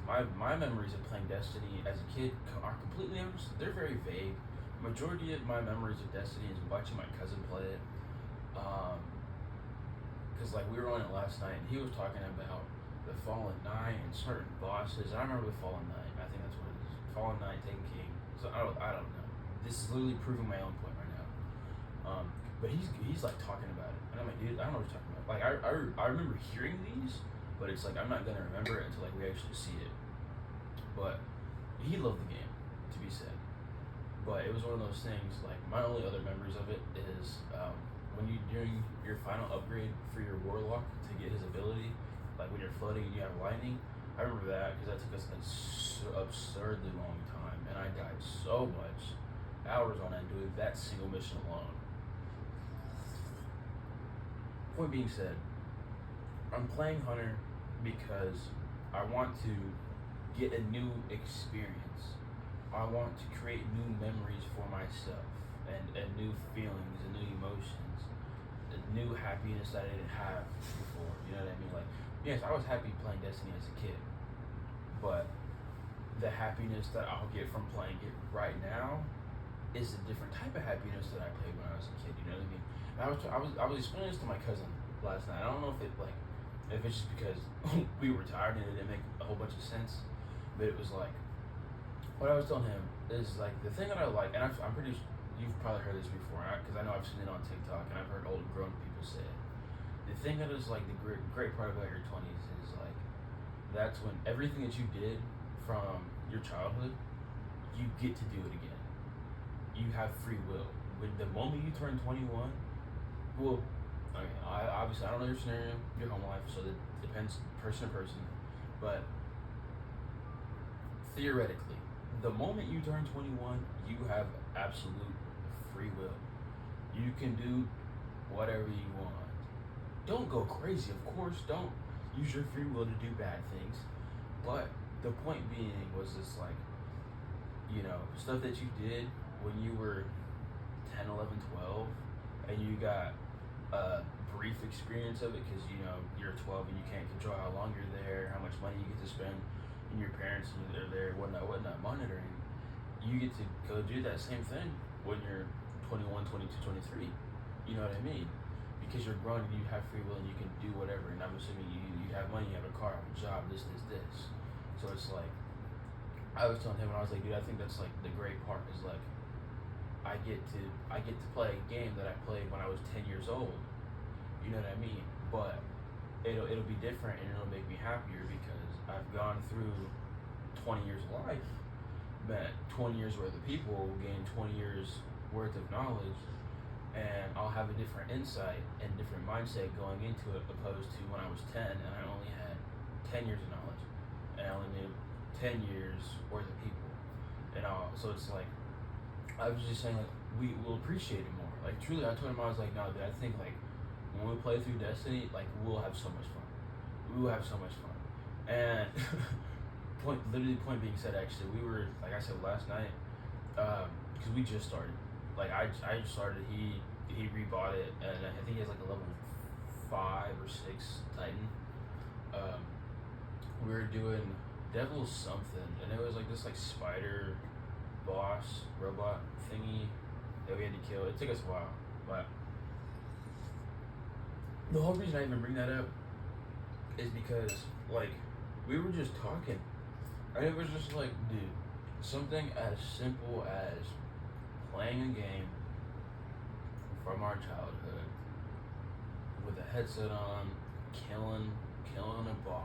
A: Cause my memories of playing Destiny as a kid are completely they're very vague. Majority of my memories of Destiny is watching my cousin play it. Cause like we were on it last night and he was talking about the Fallen Knight and certain bosses. I remember the Fallen Knight. I think that's what it is. Fallen Knight, Taken King. So I don't know. This is literally proving my own point right now. But he's like talking about it, and I'm like, dude, I don't know what you're talking about. Like I remember hearing these, but it's like I'm not gonna remember it until like we actually see it. But he loved the game, to be said. But it was one of those things. Like my only other memories of it is when you doing your final upgrade for your warlock to get his ability, like when you're floating and you have lightning. I remember that because that took us an absurdly long time, and I died so much, hours on end doing that single mission alone. Point being said, I'm playing Hunter because I want to get a new experience. I want to create new memories for myself and new feelings and new emotions, a new happiness that I didn't have before. You know what I mean? Like, yes, I was happy playing Destiny as a kid, but the happiness that I'll get from playing it right now is a different type of happiness that I played when I was a kid. You know what I mean? And I was explaining this to my cousin last night. I don't know if it's just because we were tired and it didn't make a whole bunch of sense, but it was like what I was telling him is like the thing that I like, and I'm pretty sure you've probably heard this before, because I know I've seen it on TikTok and I've heard old grown people say it. The thing that is like the great part about your 20s is like that's when everything that you did from your childhood, you get to do it again. You have free will. When the moment you turn 21, well, okay, obviously I don't know your scenario, your home life, so it depends person to person. But theoretically, the moment you turn 21, you have absolute free will. You can do whatever you want. Don't go crazy, of course. Don't use your free will to do bad things. But the point being was just like, stuff that you did when you were 10, 11, 12, and you got a brief experience of it because, you're 12 and you can't control how long you're there, how much money you get to spend, and your parents are there, whatnot, monitoring. You get to go do that same thing when you're 21, 22, 23. You know what I mean? Because you're grown and you have free will and you can do whatever. And I'm assuming you have money, you have a car, have a job, this. So it's like, I was telling him, and I was like, dude, I think that's like the great part is like, I get to play a game that I played when I was 10 years old. You know what I mean? But it'll be different and it'll make me happier because I've gone through 20 years of life, met 20 years worth of people, gained 20 years worth of knowledge, and I'll have a different insight and different mindset going into it opposed to when I was 10 and I only had 10 years of knowledge and I only knew 10 years worth of people and all. So it's like, I was just saying like, we will appreciate it more. Like truly, I told him, I was like, no, dude, I think like when we play through Destiny, like we'll have so much fun. We will have so much fun. And point being said, actually, we were, like I said last night, because we just started. Like I just started, he rebought it, and I think he has like a level 5 or 6 Titan. We were doing Devil something, and it was like this like spider boss robot thingy that we had to kill. It took us a while, but the whole reason I even bring that up is because like we were just talking, and it was just like, dude, something as simple as playing a game from our childhood with a headset on, killing a boss.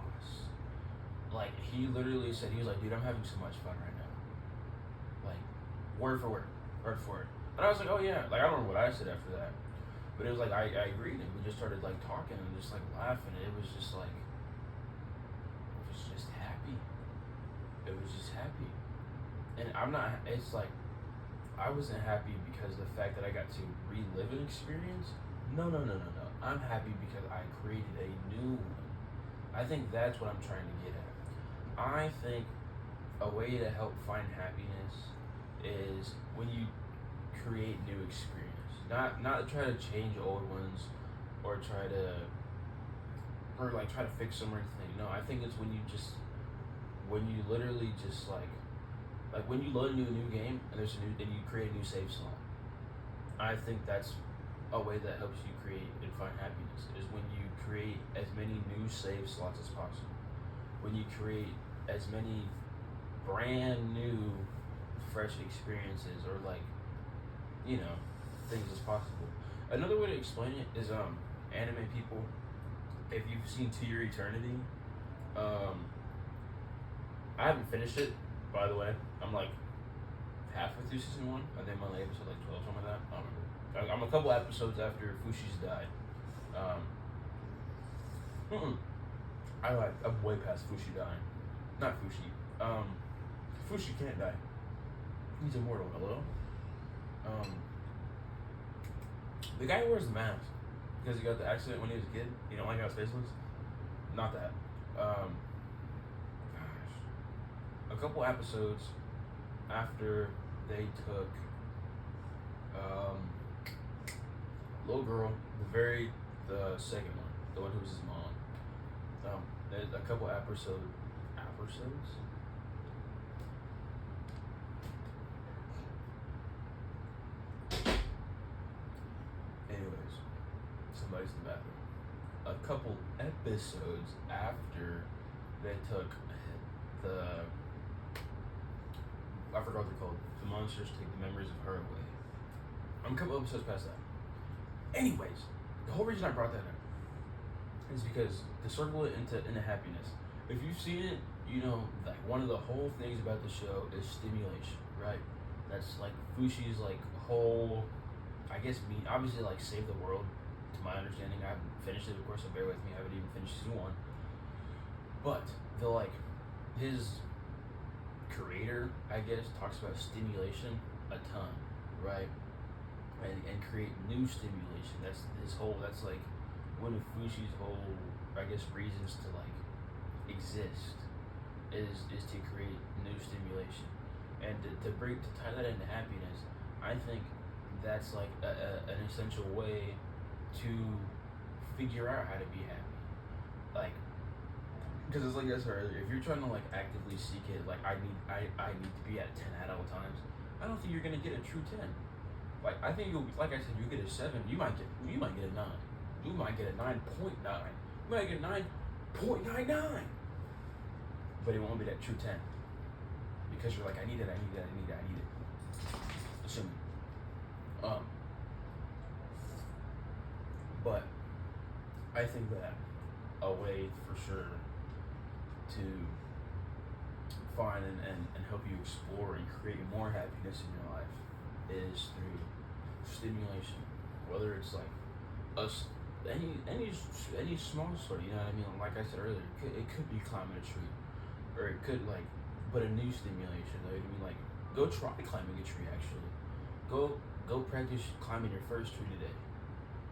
A: Like he literally said, he was like, dude, I'm having so much fun right now. Like word for word. And I was like, oh yeah, like I don't remember what I said after that, but it was like I agreed, and we just started like talking and just like laughing. It was just like, it was just happy. It was just happy, and I'm not. It's like I wasn't happy because of the fact that I got to relive an experience. No. I'm happy because I created a new one. I think that's what I'm trying to get at. I think a way to help find happiness is when you create new experience. Not try to change old ones or try to fix them or anything. No, I think it's when you literally just like when you load into a new game and you create a new save slot. I think that's a way that helps you create and find happiness is when you create as many new save slots as possible. When you create as many brand new fresh experiences or things as possible. Another way to explain it is anime people, if you've seen To Your Eternity, I haven't finished it, by the way. I'm like halfway through season 1. I think I'm on episode like 12, something like that. I don't remember. I'm a couple episodes after Fushi's died. I'm way past Fushi dying. Not Fushi. Fushi can't die. He's immortal. Hello. The guy who wears the mask because he got the accident when he was a kid. You don't like how his face looks? Not that. Gosh. A couple episodes after they took little girl, the second one, the one who was his mom. There's a couple episodes. Anyways, somebody's in the bathroom. A couple episodes after they took I forgot what they're called. The monsters take the memories of her away. I'm a couple episodes past that. Anyways, the whole reason I brought that up is because to circle it into happiness. If you've seen it, you know like one of the whole things about the show is stimulation, right? That's like Fushi's like whole, I guess obviously like save the world. To my understanding, I haven't finished it, of course. So bear with me. I haven't even finished season 1. But his creator, I guess, talks about stimulation a ton, right? And create new stimulation. That's like one of Fushi's whole, I guess, reasons to like exist is to create new stimulation. And to tie that into happiness, I think that's like an essential way to figure out how to be happy. Like, because it's like I said earlier, if you're trying to like actively seek it, like I need to be at 10 at all times, I don't think you're gonna get a true 10. Like I think like I said, you get a 7, you might get a 9, you might get a 9.9, you might get a 9.99, but it won't be that true 10 because you're like I need it. Assuming. But I think that a way for sure to find and help you explore and create more happiness in your life is through stimulation. Whether it's like any small sort, you know what I mean? Like I said earlier, it could be climbing a tree, or it could but a new stimulation. Like, I mean, like go try climbing a tree. Actually, go practice climbing your first tree today.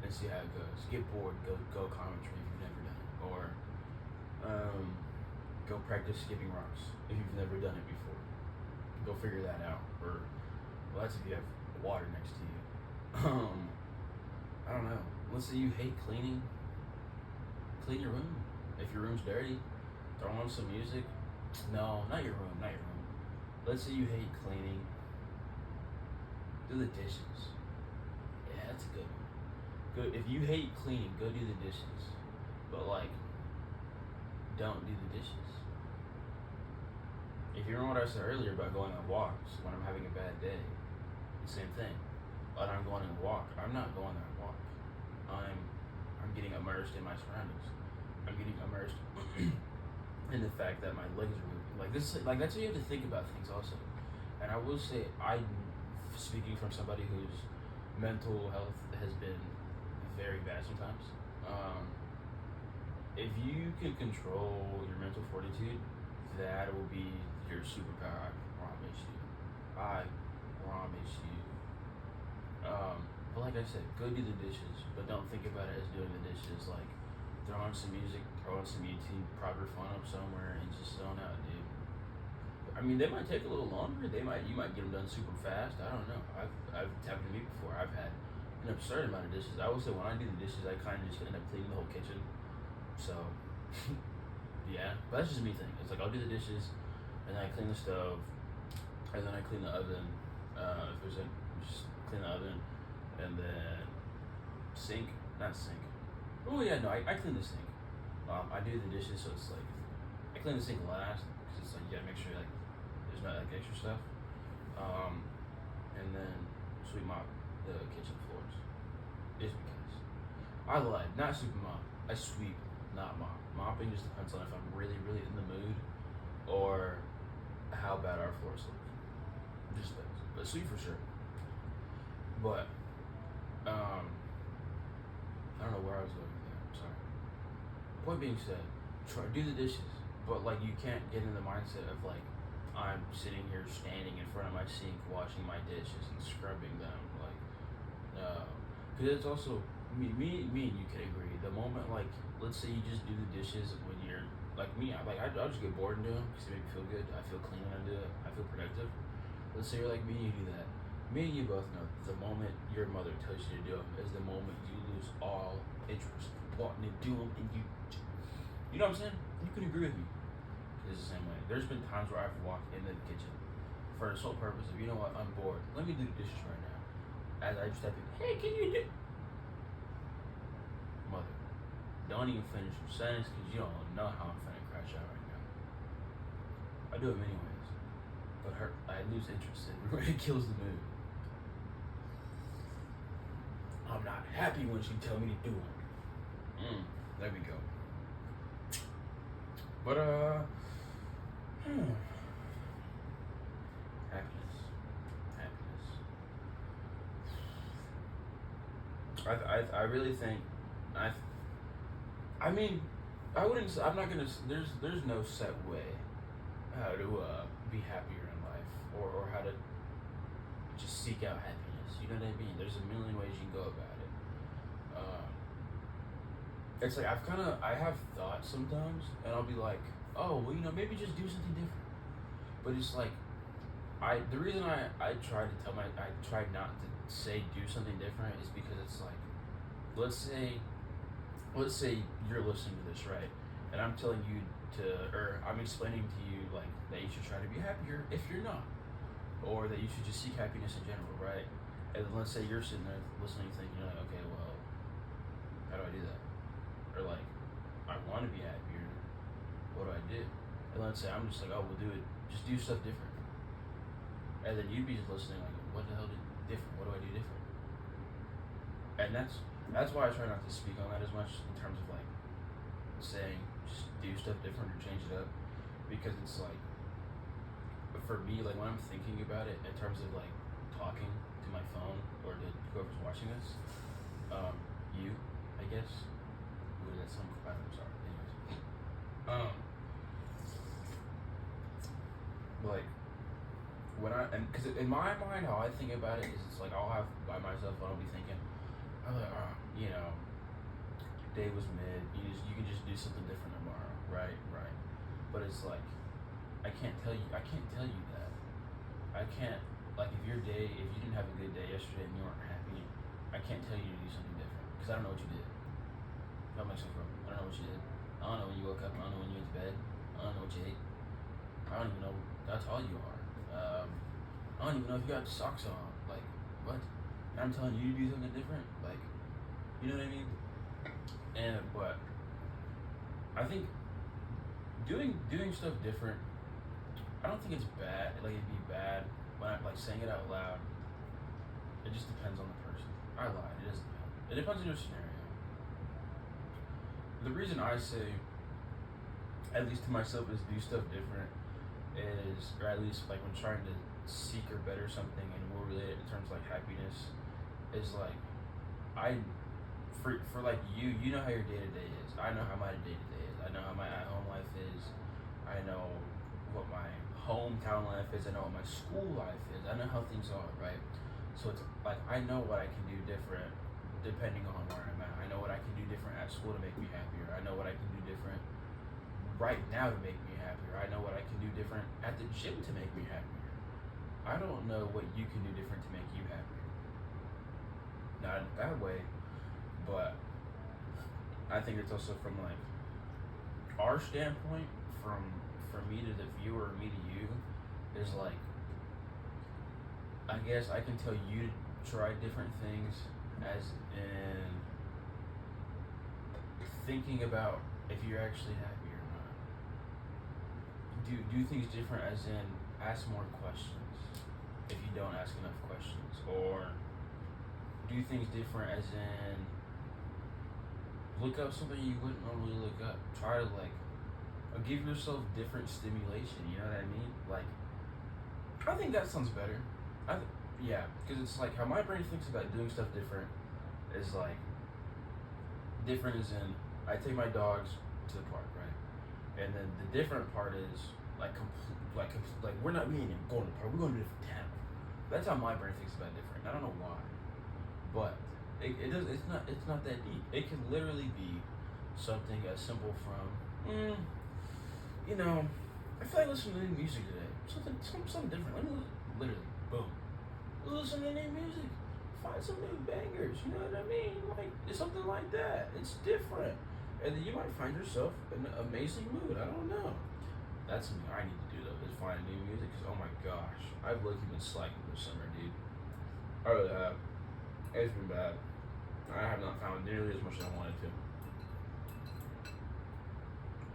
A: And see how it goes. Get bored, go climb a tree if you've never done it. Or go practice skipping rocks if you've never done it before. Go figure that out. Or well, that's if you have water next to you. I don't know. Let's say you hate cleaning. Clean your room. If your room's dirty, throw on some music. No, not your room. Let's say you hate cleaning. Do the dishes. Yeah, that's a good one. Good. If you hate cleaning, go do the dishes. But don't do the dishes. If you remember what I said earlier about going on walks when I'm having a bad day, the same thing. When I'm going on a walk, I'm not going on a walk. I'm getting immersed in my surroundings. I'm getting immersed in the fact that my legs are moving. That's how you have to think about things also. And I will say speaking from somebody whose mental health has been very bad sometimes. If you can control your mental fortitude, that will be your superpower. I promise you. I promise you. But like I said, go do the dishes, but don't think about it as doing the dishes. Like, throw on some music, throw on some YouTube, prop your phone up somewhere, and just zone out, dude. I mean, they might take a little longer. You might get them done super fast. I don't know. I've happened to me before. I've had an absurd amount of dishes. I will say when I do the dishes, I kind of just end up cleaning the whole kitchen. So, yeah, but that's just me thing. It's like I'll do the dishes, and then I clean the stove, and then I clean the oven. If there's a, just clean the oven, and then not sink. Oh yeah, no, I clean the sink. I do the dishes, so it's like I clean the sink last because it's like you gotta make sure like there's not like extra stuff. And then sweep mop the kitchen floors. Just because I lied, not sweep and mop. I sweep, not mop. Mopping just depends on if I'm really, really in the mood or how bad our floors look. Just depends. But sweep for sure. But I don't know where I was going with that. I'm sorry. Point being said, do the dishes, but like you can't get in the mindset of like I'm sitting here standing in front of my sink washing my dishes and scrubbing them. Like, no, because it's also me and you can agree. The moment like let's say you just do the dishes when you're like me, I'll just get bored and do them because they make me feel good. I feel clean when I do it. I feel productive. Let's say you're like me, you do that. Me and you both know the moment your mother tells you to do them is the moment you lose all interest in wanting to do them, and you know what I'm saying? You can agree with me. It's the same way. There's been times where I've walked into the kitchen for the sole purpose of, you know what, I'm bored. Let me do the dishes right now. As I step in, hey, can you do? Mother, don't even finish your sentence because you don't know how I'm finna crash out right now. I do it anyways, but I lose interest in it. It kills the mood. I'm not happy when she tell me to do it. There we go. But happiness. I really think I mean I wouldn't. I'm not gonna. There's no set way how to be happier in life or how to just seek out happiness. You know what I mean? There's a million ways you can go about it. It's like I have thoughts sometimes, and I'll be like, oh, well, maybe just do something different. But it's like, the reason I try not to say do something different is because it's like, let's say you're listening to this, right? And I'm telling you or I'm explaining to you like that you should try to be happier if you're not, or that you should just seek happiness in general, right? And then let's say you're sitting there listening, thinking like, okay, well, how do I do that? Or like, I want to be happier. What do I do? And let's say I'm just like, oh, we'll do it. Just do stuff different. And then you'd be just listening like, what the hell different? What do I do different? And that's why I try not to speak on that as much in terms of like saying just do stuff different or change it up, because it's like, for me, like when I'm thinking about it in terms of like talking to my phone or to whoever's watching this, you, I guess. Ooh, that's some. I'm sorry. Anyways, like when because in my mind, how I think about it is, it's like I'll have by myself. I'll be thinking, I'm like, day was mid. You can just do something different tomorrow, right? But it's like I can't tell you that. I can't, like, if you didn't have a good day yesterday and you weren't happy, I can't tell you to do something different because I don't know what you did. That makes sense, bro. I don't know what you did. I don't know when you woke up. I don't know when you went to bed. I don't know what you ate. I don't even know. That's all you are. I don't even know if you got socks on. Like, what? And I'm telling you to do something different. Like, you know what I mean? But I think doing stuff different, I don't think it's bad. Like, it'd be bad when I like saying it out loud. It just depends on the person. I lied. It doesn't depend. It depends on your scenario. The reason I say, at least to myself, is do stuff different is, or at least like when trying to seek or better something and we'll relate it in terms of like happiness is like I for like you know how your day to day is. I know how my day to day is. I know how my at home life is. I know what my hometown life is. I know what my school life is. I know how things are, right? So it's like I know what I can do different depending on where I'm at. I know what I can do different at school to make me happier. I know what I can do different right now to make me happier. I know what I can do different at the gym to make me happier. I don't know what you can do different to make you happier. Not in a bad way, but I think it's also from like our standpoint, from me to the viewer, or me to you, is like I guess I can tell you to try different things as in thinking about if you're actually happy or not. Do things different as in ask more questions if you don't ask enough questions, or do things different as in look up something you wouldn't normally look up. Try to like give yourself different stimulation. You know what I mean? Like I think that sounds better. Yeah, because it's like how my brain thinks about doing stuff different is like different as in I take my dogs to the park, right? And then the different part is like like we're not meeting and going to the park. We're going to a different town. That's how my brain thinks about it different. I don't know why, but it does. It's not that deep. It can literally be something as simple from you know, I feel like listening to new music today. Something different. Let me literally boom. Listen to new music. Find some new bangers. You know what I mean? Like it's something like that. It's different, and then you might find yourself in an amazing mood. I don't know. That's something I need to do though. Is find new music. Cause oh my gosh, I've literally been slacking this summer, dude. I really have. It's been bad. I have not found nearly as much as I wanted to.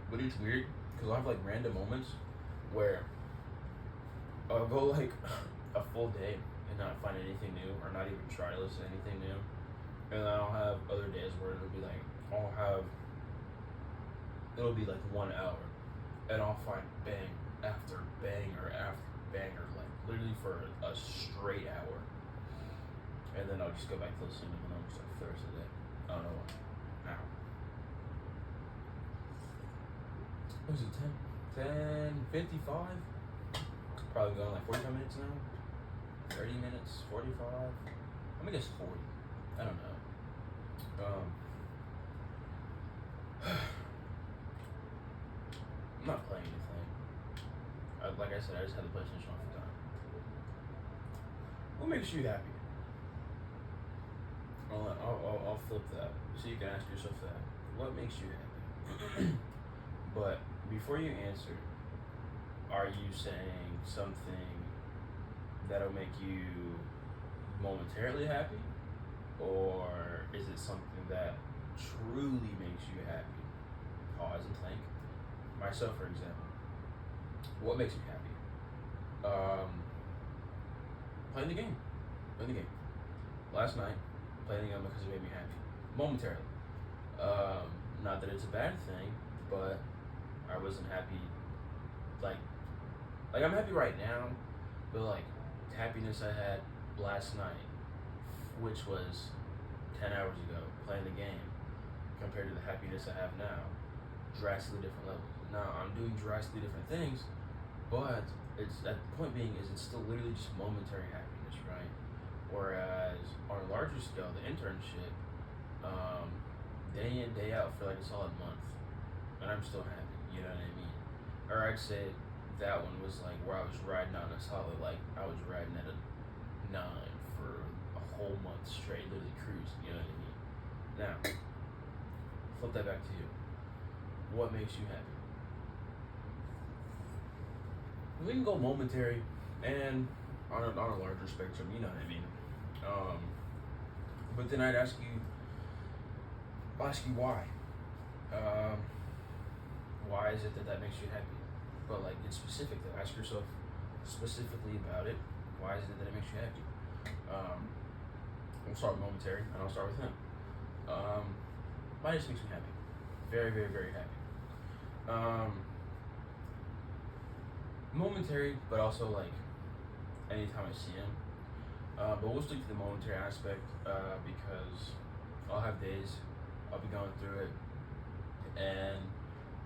A: But it's weird because I'll have like random moments where I'll go like a full day and not find anything new or not even try to listen to anything new. And then I'll have other days where it'll be like it'll be like 1 hour and I'll find bang after banger after banger, like literally for a straight hour. And then I'll just go back to listening to the numbers like Thursday. I don't know why. Now. What was it, 10:55? Probably going like 45 minutes now. 30 minutes, 45. I'm gonna guess 40. I don't know. I'm not playing anything. Like I said, I just had the PlayStation off the time. What makes you happy? I'll flip that so you can ask yourself that. What makes you happy? But before you answer, are you saying something that'll make you momentarily happy? Or is it something that truly makes you happy? Pause and think. Myself, for example, what makes me happy? Playing the game. Playing the game. Last night, playing the game because it made me happy. Momentarily. Not that it's a bad thing, but I wasn't happy. Like I'm happy right now, but like happiness I had last night, which was 10 hours ago, playing the game, compared to the happiness I have now, drastically different levels. Now I'm doing drastically different things, but it's at the point being is it's still literally just momentary happiness, right? Whereas on a larger scale, the internship, day in, day out for like a solid month, and I'm still happy, you know what I mean? Or I'd say that one was like where I was riding on a solid, like I was riding at a 9 for a whole month straight, literally cruising, you know what I mean? Now, flip that back to you. What makes you happy? We can go momentary and on a larger spectrum, you know what I mean? But then I'd ask you why. Why is it that makes you happy? But like it's specific though. Ask yourself specifically about it. Why is it that it makes you happy? We'll start with momentary and I'll start with him. Why just makes me happy? Very, very, very happy. Momentary, but also like anytime I see him. But we'll stick to the momentary aspect because I'll have days I'll be going through it, and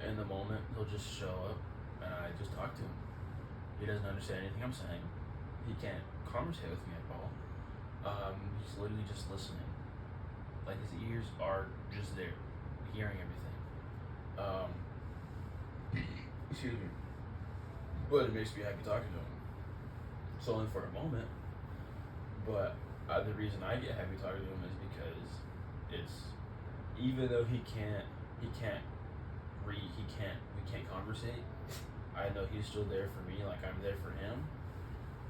A: in the moment he'll just show up, and I just talk to him. He doesn't understand anything I'm saying. He can't conversate with me at all. He's literally just listening. Like his ears are just there, hearing everything. Excuse me. But it makes me happy talking to him. It's only for a moment. But the reason I get happy talking to him is because it's, even though we can't conversate. I know he's still there for me, like I'm there for him,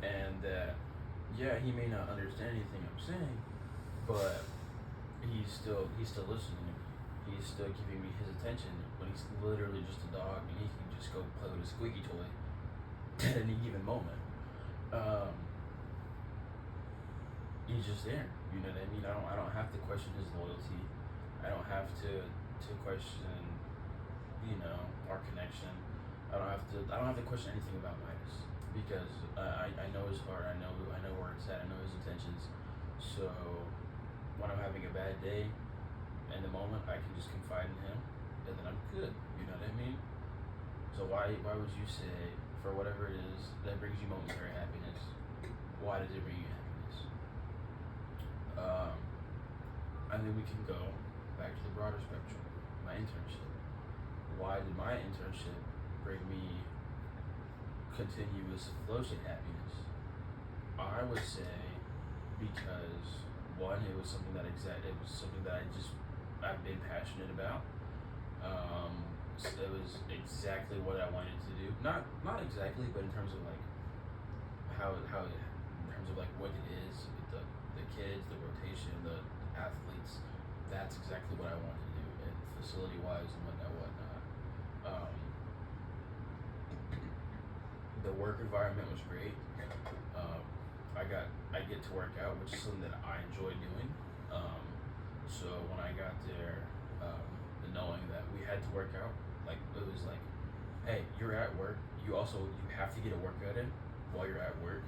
A: and yeah, he may not understand anything I'm saying, but he's still listening to me. He's still giving me his attention when he's literally just a dog and he can just go play with a squeaky toy at any given moment. He's just there. You know what I mean? I don't have to question his loyalty. I don't have to question, you know, our connection. I don't have to question anything about Midas because I know his heart. I know where it's at. I know his intentions. So when I'm having a bad day, in the moment, I can just confide in him, and then I'm good. You know what I mean? So why would you say, for whatever it is that brings you momentary happiness, why does it bring you happiness? I think we can go back to the broader spectrum. My internship. Why did my internship bring me continuous flow state happiness? I would say because one, it was something that I've been passionate about. It was exactly what I wanted to do. Not exactly, but in terms of like how in terms of like what it is with the kids, the rotation, the athletes. That's exactly what I wanted to do, and facility wise and whatnot. The work environment was great. I get to work out, which is something that I enjoy doing. So when I got there, the knowing that we had to work out, like it was like, hey, you're at work. You have to get a workout in while you're at work.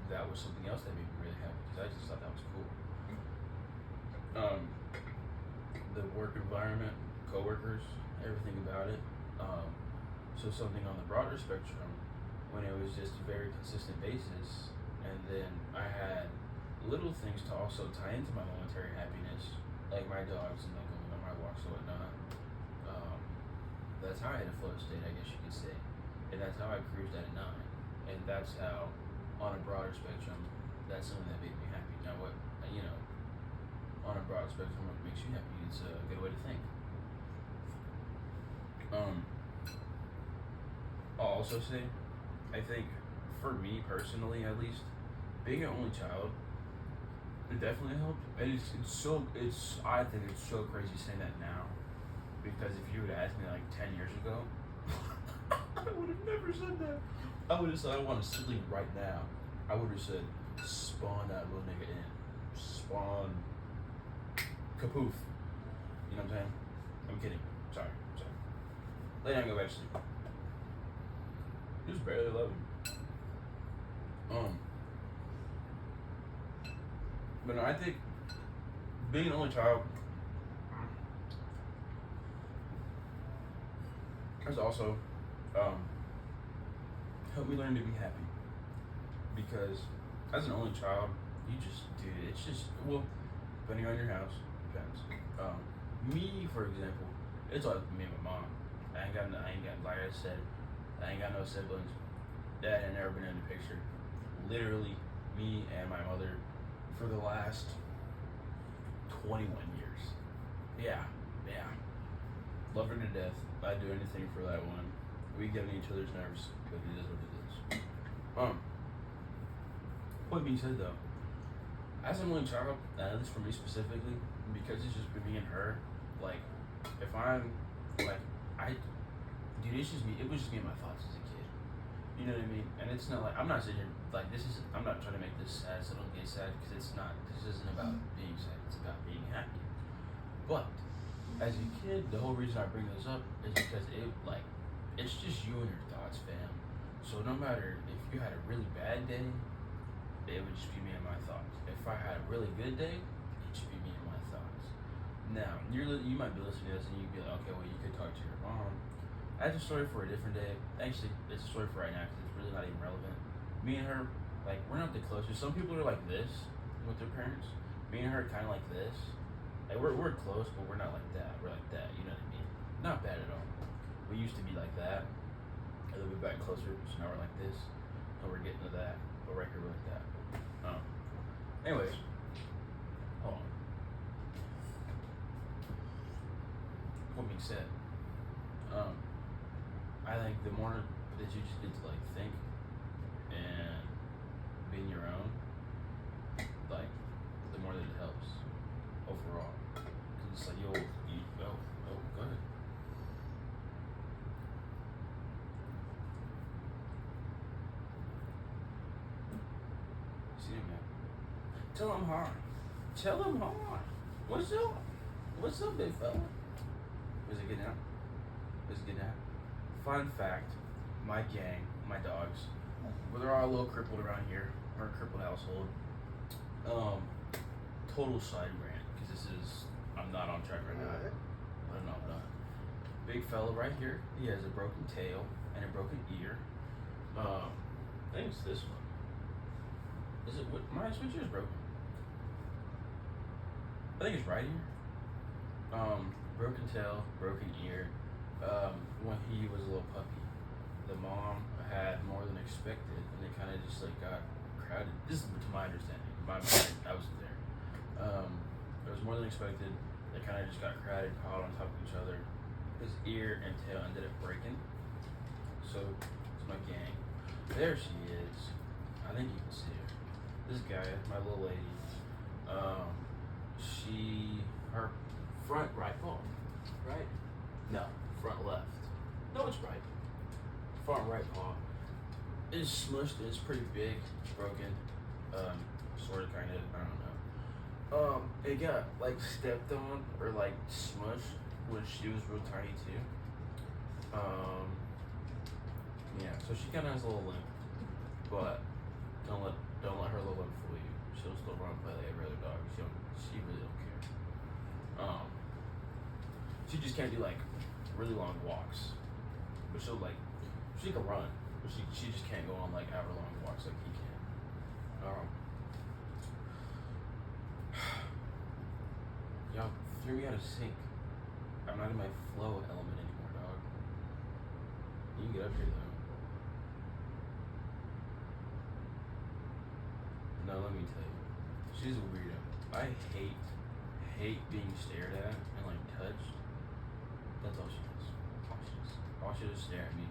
A: That was something else that made me really happy because I just thought that was cool. The work environment, coworkers, everything about it. So something on the broader spectrum, when it was just a very consistent basis, and then I had little things to also tie into my momentary happiness, like my dogs and like going on my walks and whatnot. That's how I had a flow state, I guess you could say, and that's how I cruised at a 9, and that's how, on a broader spectrum, that's something that made me happy. Now, what you know, on a broad spectrum, what makes you happy? It's a good way to think. I'll also say, I think for me personally, at least, being an only child, it definitely helped. And I think it's so crazy saying that now, because if you would have asked me like 10 years ago, I would have never said that. I would have said I want to sleep right now. I would have said spawn that little nigga in, spawn, kapoof. You know what I'm saying? I'm kidding. Sorry. Lay down and go back to sleep. He was barely 11. But no, I think being an only child has also helped me learn to be happy. Because as an only child, it's just, well, depending on your house, depends. Me, for example, it's always me and my mom. I ain't got, like I said, I ain't got no siblings. Dad had never been in the picture. Literally, me and my mother for the last 21 years. Yeah. Love her to death. I'd do anything for that one. We get on each other's nerves, but it is what it is. Point being said though, as an only child, at least for me specifically, because it's just me and her, like, if I'm, like, it was just me and my thoughts as a kid. You know what I mean? And it's not like, I'm not sitting here, like, I'm not trying to make this sad so don't get sad, because this isn't about being sad, it's about being happy. But, as a kid, the whole reason I bring this up is because it's just you and your thoughts, fam. So no matter if you had a really bad day, it would just be me and my thoughts. If I had a really good day, it'd just be me and my thoughts. Now, you might be listening to this and you'd be like, okay, well, you could talk to your mom. That's a story for a different day. Actually, it's a story for right now because it's really not even relevant. Me and her, like, we're not the closest. Some people are like this with their parents. Me and her are kind of like this. Like, we're close, but we're not like that. We're like that, you know what I mean? Not bad at all. We used to be like that. A little bit back closer, so now we're like this. And we're getting to that. But right here, we're like that. Anyways, hold on. What being said, I think the more that you just get to like think and being your own, like the more that it helps overall. Cause it's like go ahead. See him, man. Tell him hi. Tell him hi. What's up? What's up, big fella? Was it good now? Was it good now? Fun fact, my gang, my dogs, well, they're all a little crippled around here. We're a crippled household. Total side rant, because I'm not on track right now. But no, I'm not. Big fella right here, he has a broken tail and a broken ear. I think it's this one. Is it, my switcher is broken. I think it's right here. Broken tail, broken ear. When he was a little puppy, the mom had more than expected, and it kind of just like got crowded. This is to my understanding. I wasn't there. It was more than expected. They kind of just got crowded, piled on top of each other. His ear and tail ended up breaking. So it's my gang. There she is. I think you can see her. This guy, my little lady. Her front right paw, right? No, front left. No, it's right. Front right paw is smushed. It's pretty big. It's broken. Sort of, kind of. I don't know. It got like stepped on or like smushed when she was real tiny too. Yeah. So she kind of has a little limp, but don't let her little limp fool you. She'll still run and play like every other dog. She really don't care. She just can't do like really long walks, but she can run, but she just can't go on like hour long walks like he can. Y'all threw me out of sync. I'm not in my flow element anymore, dog. You can get up here though. No, let me tell you, she's a weirdo. I hate being stared at and like touched. That's all she does. All she does is stare at me.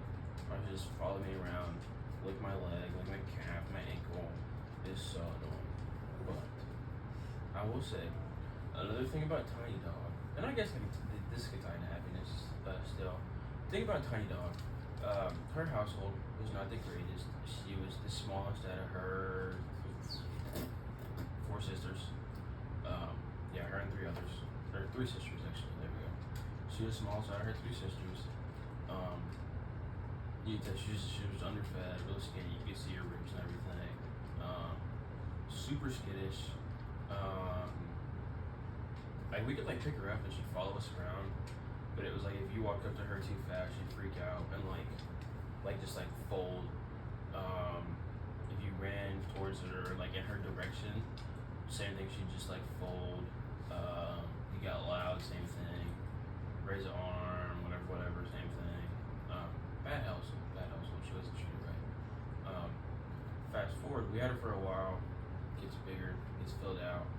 A: Or just follow me around, lick my leg, lick my calf, my ankle. It's so annoying. But I will say, another thing about Tiny Dog, and I guess this could tie into happiness still. Think about Tiny Dog. Her household was not the greatest. She was the smallest out of her 4 sisters. Yeah, her and 3 others. Or 3 sisters actually. There we go. She was the smallest out of her 3 sisters. She was underfed, really skinny. You could see her ribs and everything. Super skittish. Like we could like pick her up and she'd follow us around, but it was like if you walked up to her too fast, she'd freak out and like just like fold. If you ran towards her like in her direction, same thing. She'd just like fold. You got loud, same thing. Raise an arm, whatever, same thing. Bad household. She wasn't treated right. Fast forward, we had her for a while. Gets bigger, gets filled out.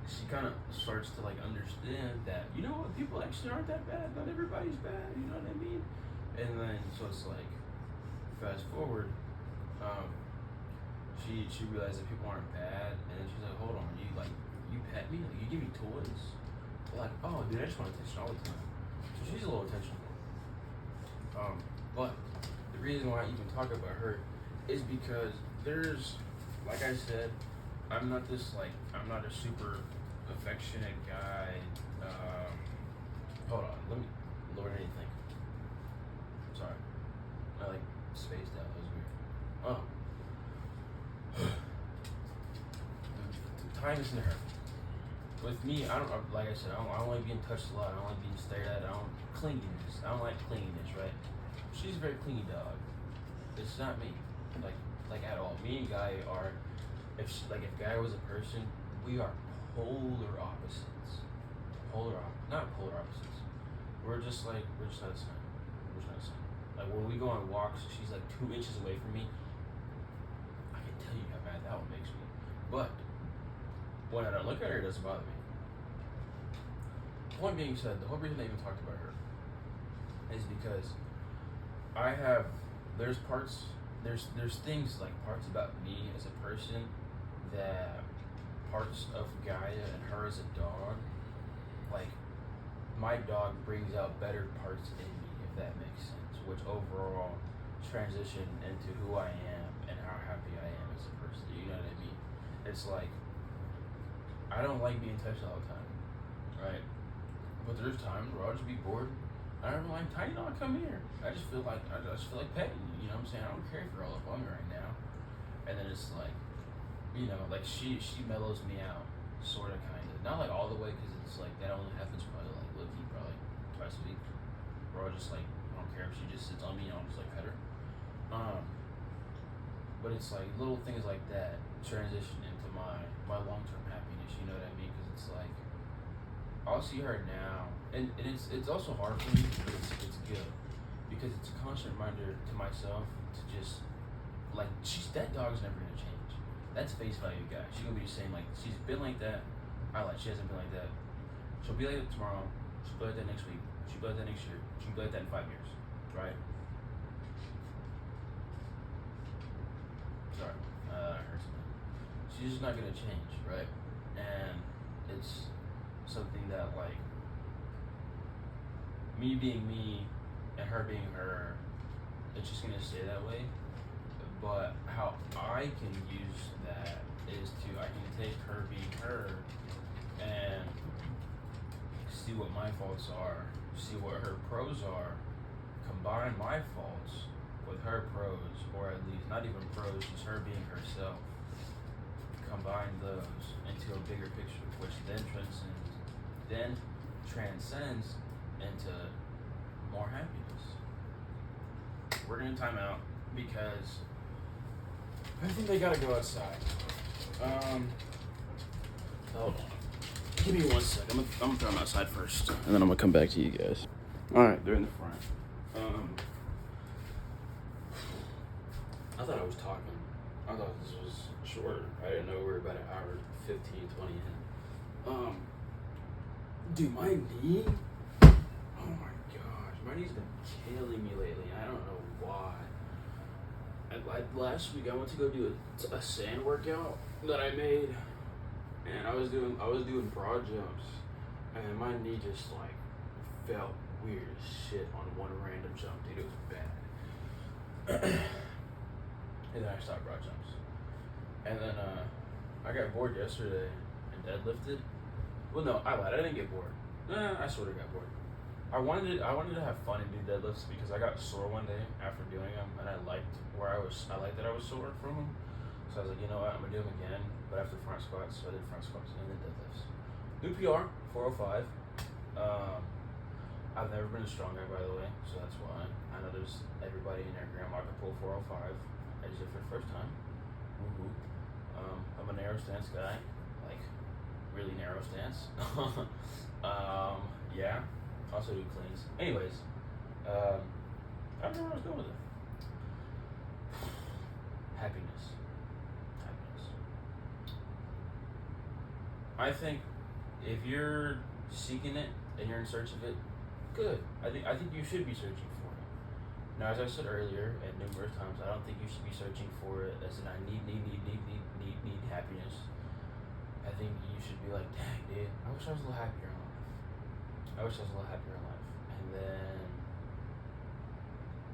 A: She kind of starts to like understand that people actually aren't that bad. Not everybody's bad. You know what I mean? And then so it's like, fast forward. She realized that people aren't bad, and then she's like, hold on, you pet me? Like, you give me toys? Like, oh, dude, I just want attention all the time. So she's a little attention. But the reason why I even talk about her is because there's, like I said, I'm not a super affectionate guy. Hold on, let me lower anything. Sorry, I like spaced out. That was weird.
B: kindness in her. With me, I don't like I said, I don't like being touched a lot. I don't like being stared at. I don't clinginess. I don't like clinginess, right? She's a very clingy dog. It's not me, like at all. Me and Guy are, if Guy was a person, we are polar opposites. Not polar opposites. We're just not the same. We're just not the same. Like when we go on walks, she's like 2 inches away from me. I can tell you how mad that one makes me. But when I don't look at her, it doesn't bother me. Point being said, the whole reason I even talked about her is because there's things like parts about me as a person that parts of Gaia and her as a dog, like my dog brings out better parts in me, if that makes sense, which overall transition into who I am and how happy I am as a person. You know what I mean? It's like I don't like being touched all the time, right? But there's times where I'll just be bored. I don't know, like, Tiny Dog, come here. I just feel like petting you. You know what I'm saying? I don't care if you're all up on me right now. And then it's like, you know, like she mellows me out, sort of, kind of. Not like all the way, because it's like that only happens probably twice a week. Or I'll just like, I don't care if she just sits on me and I'll just like pet her. But it's like little things like that transition into my long-term happiness. You know what I mean? Because it's like I'll see her now, and it's also hard for me, but it's good because it's a constant reminder to myself to just like that dog's never gonna change. That's face value, guys. She's gonna be the same. Like she's been like that. She hasn't been like that. She'll be like that tomorrow. She'll be like that next week. She'll be like that next year. She'll be like that in 5 years. Right? Sorry, I heard something. She's just not gonna change, right? And it's something that like me being me and her being her, it's just gonna stay that way. But how I can use that is I can take her being her and see what my faults are, see what her pros are, combine my faults with her pros, or at least not even pros, just her being herself. Combine those into a bigger picture, which then transcends into more happiness. We're gonna time out because I think they gotta go outside. Hold on. Give me 1 second. I'm gonna throw them outside first, and then I'm gonna come back to you guys. All right, they're in the front. I thought I was talking. I thought this was shorter. I didn't know we were about an hour 15, 20 in. Dude, my knee. Oh my gosh, my knee's been killing me lately. I don't know why. Last week I went to go do a sand workout that I made, and I was doing broad jumps, and my knee just like felt weird as shit on one random jump, dude. It was bad. And then I stopped broad jumps, and then I got bored yesterday and deadlifted. Well, no, I lied. I didn't get bored. I sort of got bored. I wanted to have fun and do deadlifts because I got sore one day after doing them, and I liked that I was sore from them. So I was like, you know what, I'm gonna do them again, but after front squats. So I did front squats and then deadlifts. New PR, 405. I've never been a strong guy, by the way, so that's why. I know there's everybody in their grandma can pull 405. I just did it for the first time. Woo-hoo. I'm a narrow stance guy, like really narrow stance. Yeah. Also do cleans. Anyways, I don't know where I was going with it. Happiness. I think if you're seeking it and you're in search of it, good. I think you should be searching for it. Now, as I said earlier, and numerous times, I don't think you should be searching for it as in I need happiness. I think you should be like, dang, dude, I wish I was a little happier in life. And then,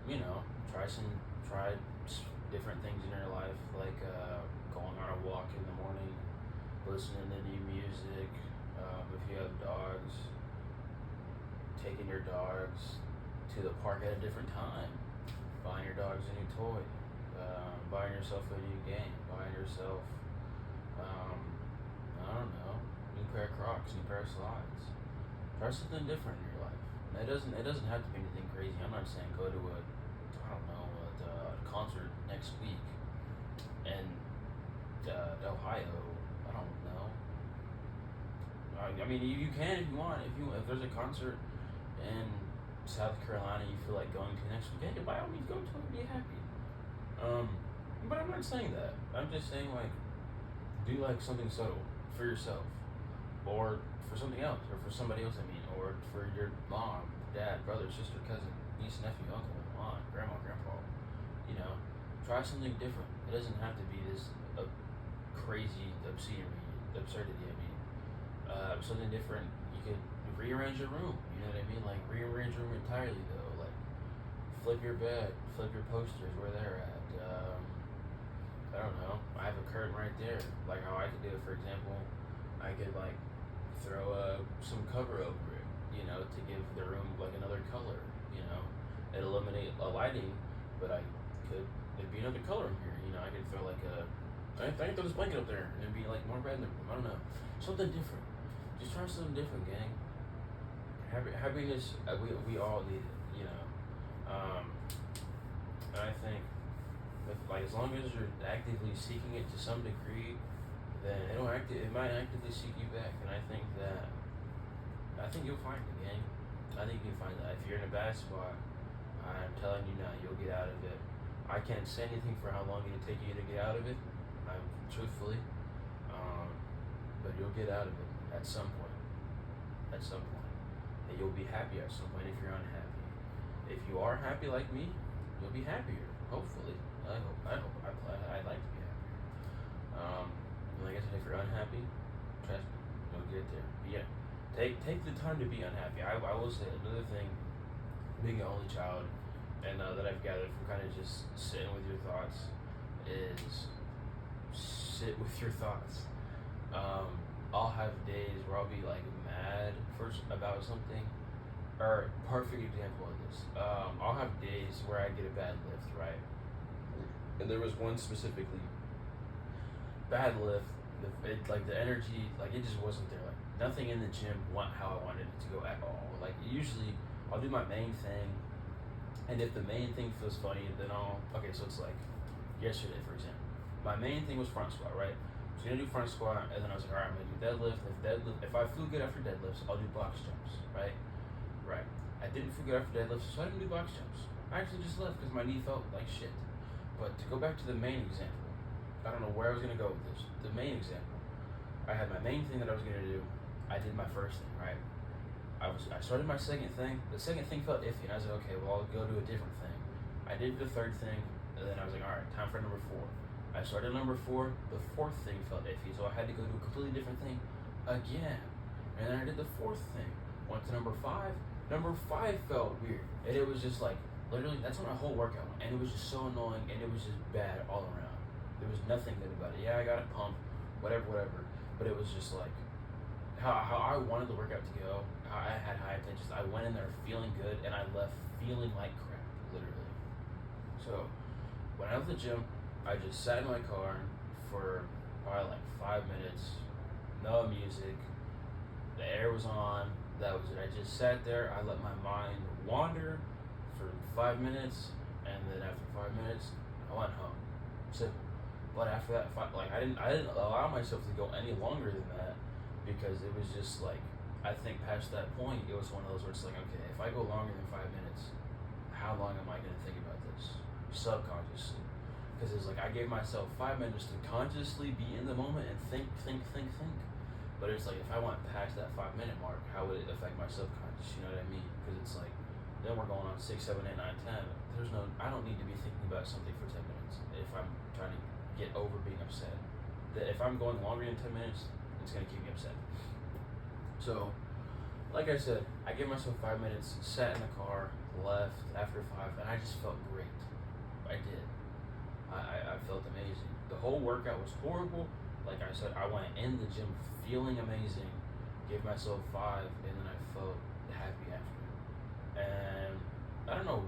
B: you know, try different things in your life, like going on a walk in the morning, listening to new music. If you have dogs, taking your dogs to the park at a different time, buying your dogs a new toy, buying yourself a new game, buying yourself, I pair of Crocs, new pair of slides. Try something different in your life. And it doesn't have to be anything crazy. I'm not saying go to a concert next week in Ohio. I don't know. I mean, you can if you want. If there's a concert in South Carolina you feel like going to next weekend, by all means go to it. Be happy. But I'm not saying that. I'm just saying like do like something subtle for yourself, or for something else, or for somebody else. I mean, or for your mom, dad, brother, sister, cousin, niece, nephew, uncle, aunt, grandma, grandpa. You know, try something different. It doesn't have to be this crazy absurdity. I mean, something different. You could rearrange your room. You know what I mean? Like rearrange your room entirely though. Like flip your bed, flip your posters where they're at. I don't know. I have a curtain right there. Like how I could do it, for example, I could like throw some cover over it, you know, to give the room like another color, you know. It eliminate a lighting, but there'd be another color in here, you know. I could throw like I can throw this blanket up there and it'd be like more red in the room. I don't know. Something different. Just try something different, gang. Happiness, we all need it, you know. And I think like as long as you're actively seeking it to some degree, then it might actively seek you back. And I think you'll find it, gang. I think you'll find that. If you're in a bad spot, I'm telling you now, you'll get out of it. I can't say anything for how long it'll take you to get out of it, truthfully, but you'll get out of it at some point. At some point, and you'll be happy at some point if you're unhappy. If you are happy like me, you'll be happier. Hopefully. I'd like to be happier. Like I said, if you're unhappy, trust me, you'll get there. But yeah, take the time to be unhappy. I will say another thing, being an only child, and that I've gathered from kind of just sitting with your thoughts, is sit with your thoughts. I'll have days where I'll be like mad about something. Or perfect example of this. I'll have days where I get a bad lift, right? And there was one specifically bad lift. Like the energy, like it just wasn't there. Like nothing in the gym went how I wanted it to go at all. Like usually I'll do my main thing, and if the main thing feels funny, then so it's like yesterday, for example. My main thing was front squat, right? I was gonna do front squat, and then I was like, all right, I'm gonna do deadlift. If I feel good after deadlifts, I'll do box jumps, right? Right. I didn't feel good after deadlifts, so I didn't do box jumps. I actually just left because my knee felt like shit. But to go back to the main example, I don't know where I was gonna go with this. The main example, I had my main thing that I was gonna do. I did my first thing, right? I started my second thing. The second thing felt iffy, and I was like, okay, well, I'll go do a different thing. I did the third thing, and then I was like, all right, time for number 4. I started number 4. The fourth thing felt iffy, so I had to go do a completely different thing again. And then I did the fourth thing. Went to number 5. Number 5 felt weird, and it was just like literally that's what my whole workout went, and it was just so annoying, and it was just bad all around. There was nothing good about it. Yeah, I got a pump, whatever, but it was just like how I wanted the workout to go. How I had high intentions. I went in there feeling good, and I left feeling like crap, literally. So when I left the gym, I just sat in my car for probably like 5 minutes, no music. The air was on. That was it. I just sat there. I let my mind wander for 5 minutes, and then after 5 minutes, I went home. Simple. But after that, I didn't allow myself to go any longer than that, because it was just like, I think past that point, it was one of those where it's like, okay, if I go longer than 5 minutes, how long am I going to think about this subconsciously? Because it's like I gave myself 5 minutes to consciously be in the moment and think. But it's like, if I went past that 5 minute mark, how would it affect my subconscious? You know what I mean? Because it's like, then we're going on 6, 7, 8, 9, 10. I don't need to be thinking about something for 10 minutes if I'm trying to get over being upset. If I'm going longer than 10 minutes, it's going to keep me upset. So, like I said, I gave myself 5 minutes, sat in the car, left after 5, and I just felt great. I did. I felt amazing. The whole workout was horrible. Like I said, I went in the gym feeling amazing, gave myself 5, and then I felt happy after. And I don't know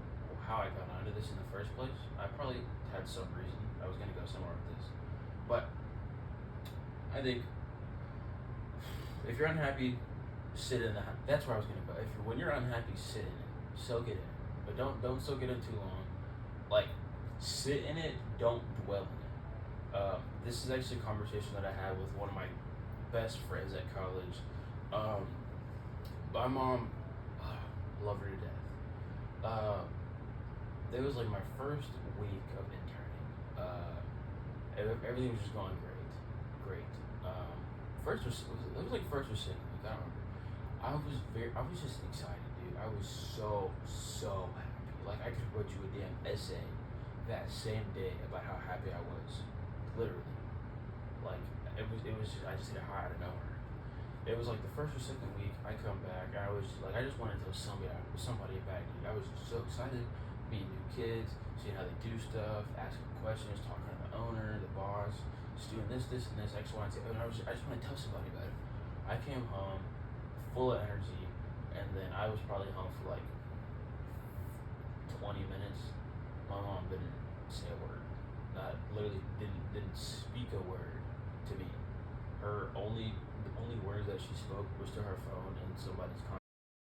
B: how I got onto this in the first place. I probably had some reason. I was going to go somewhere with this. But I think If you're unhappy, sit in the. That's where I was gonna go. When you're unhappy, sit in it. Soak it in, but don't soak it in too long. Like, sit in it. Don't dwell in it. This is actually a conversation that I had with one of my best friends at college. My mom, love her to death. It was like my first week of interning. Everything was just going great. It was like first or second week. I don't remember. I was just excited, dude. I was so happy. Like, I could wrote you a damn essay that same day about how happy I was, literally. Like, it was just, I just hit it high out of nowhere. It was like the first or second week. I come back. I was like, I just wanted to tell somebody about it. Dude. I was so excited, meeting new kids, seeing how they do stuff, asking questions, talking to the owner, the boss, just doing this, and this, X, Y, and Z. And I just want to tell somebody about it. I came home full of energy, and then I was probably home for like 20 minutes. My mom didn't say a word. Not literally didn't speak a word to me. The only words that she spoke was to her phone and somebody's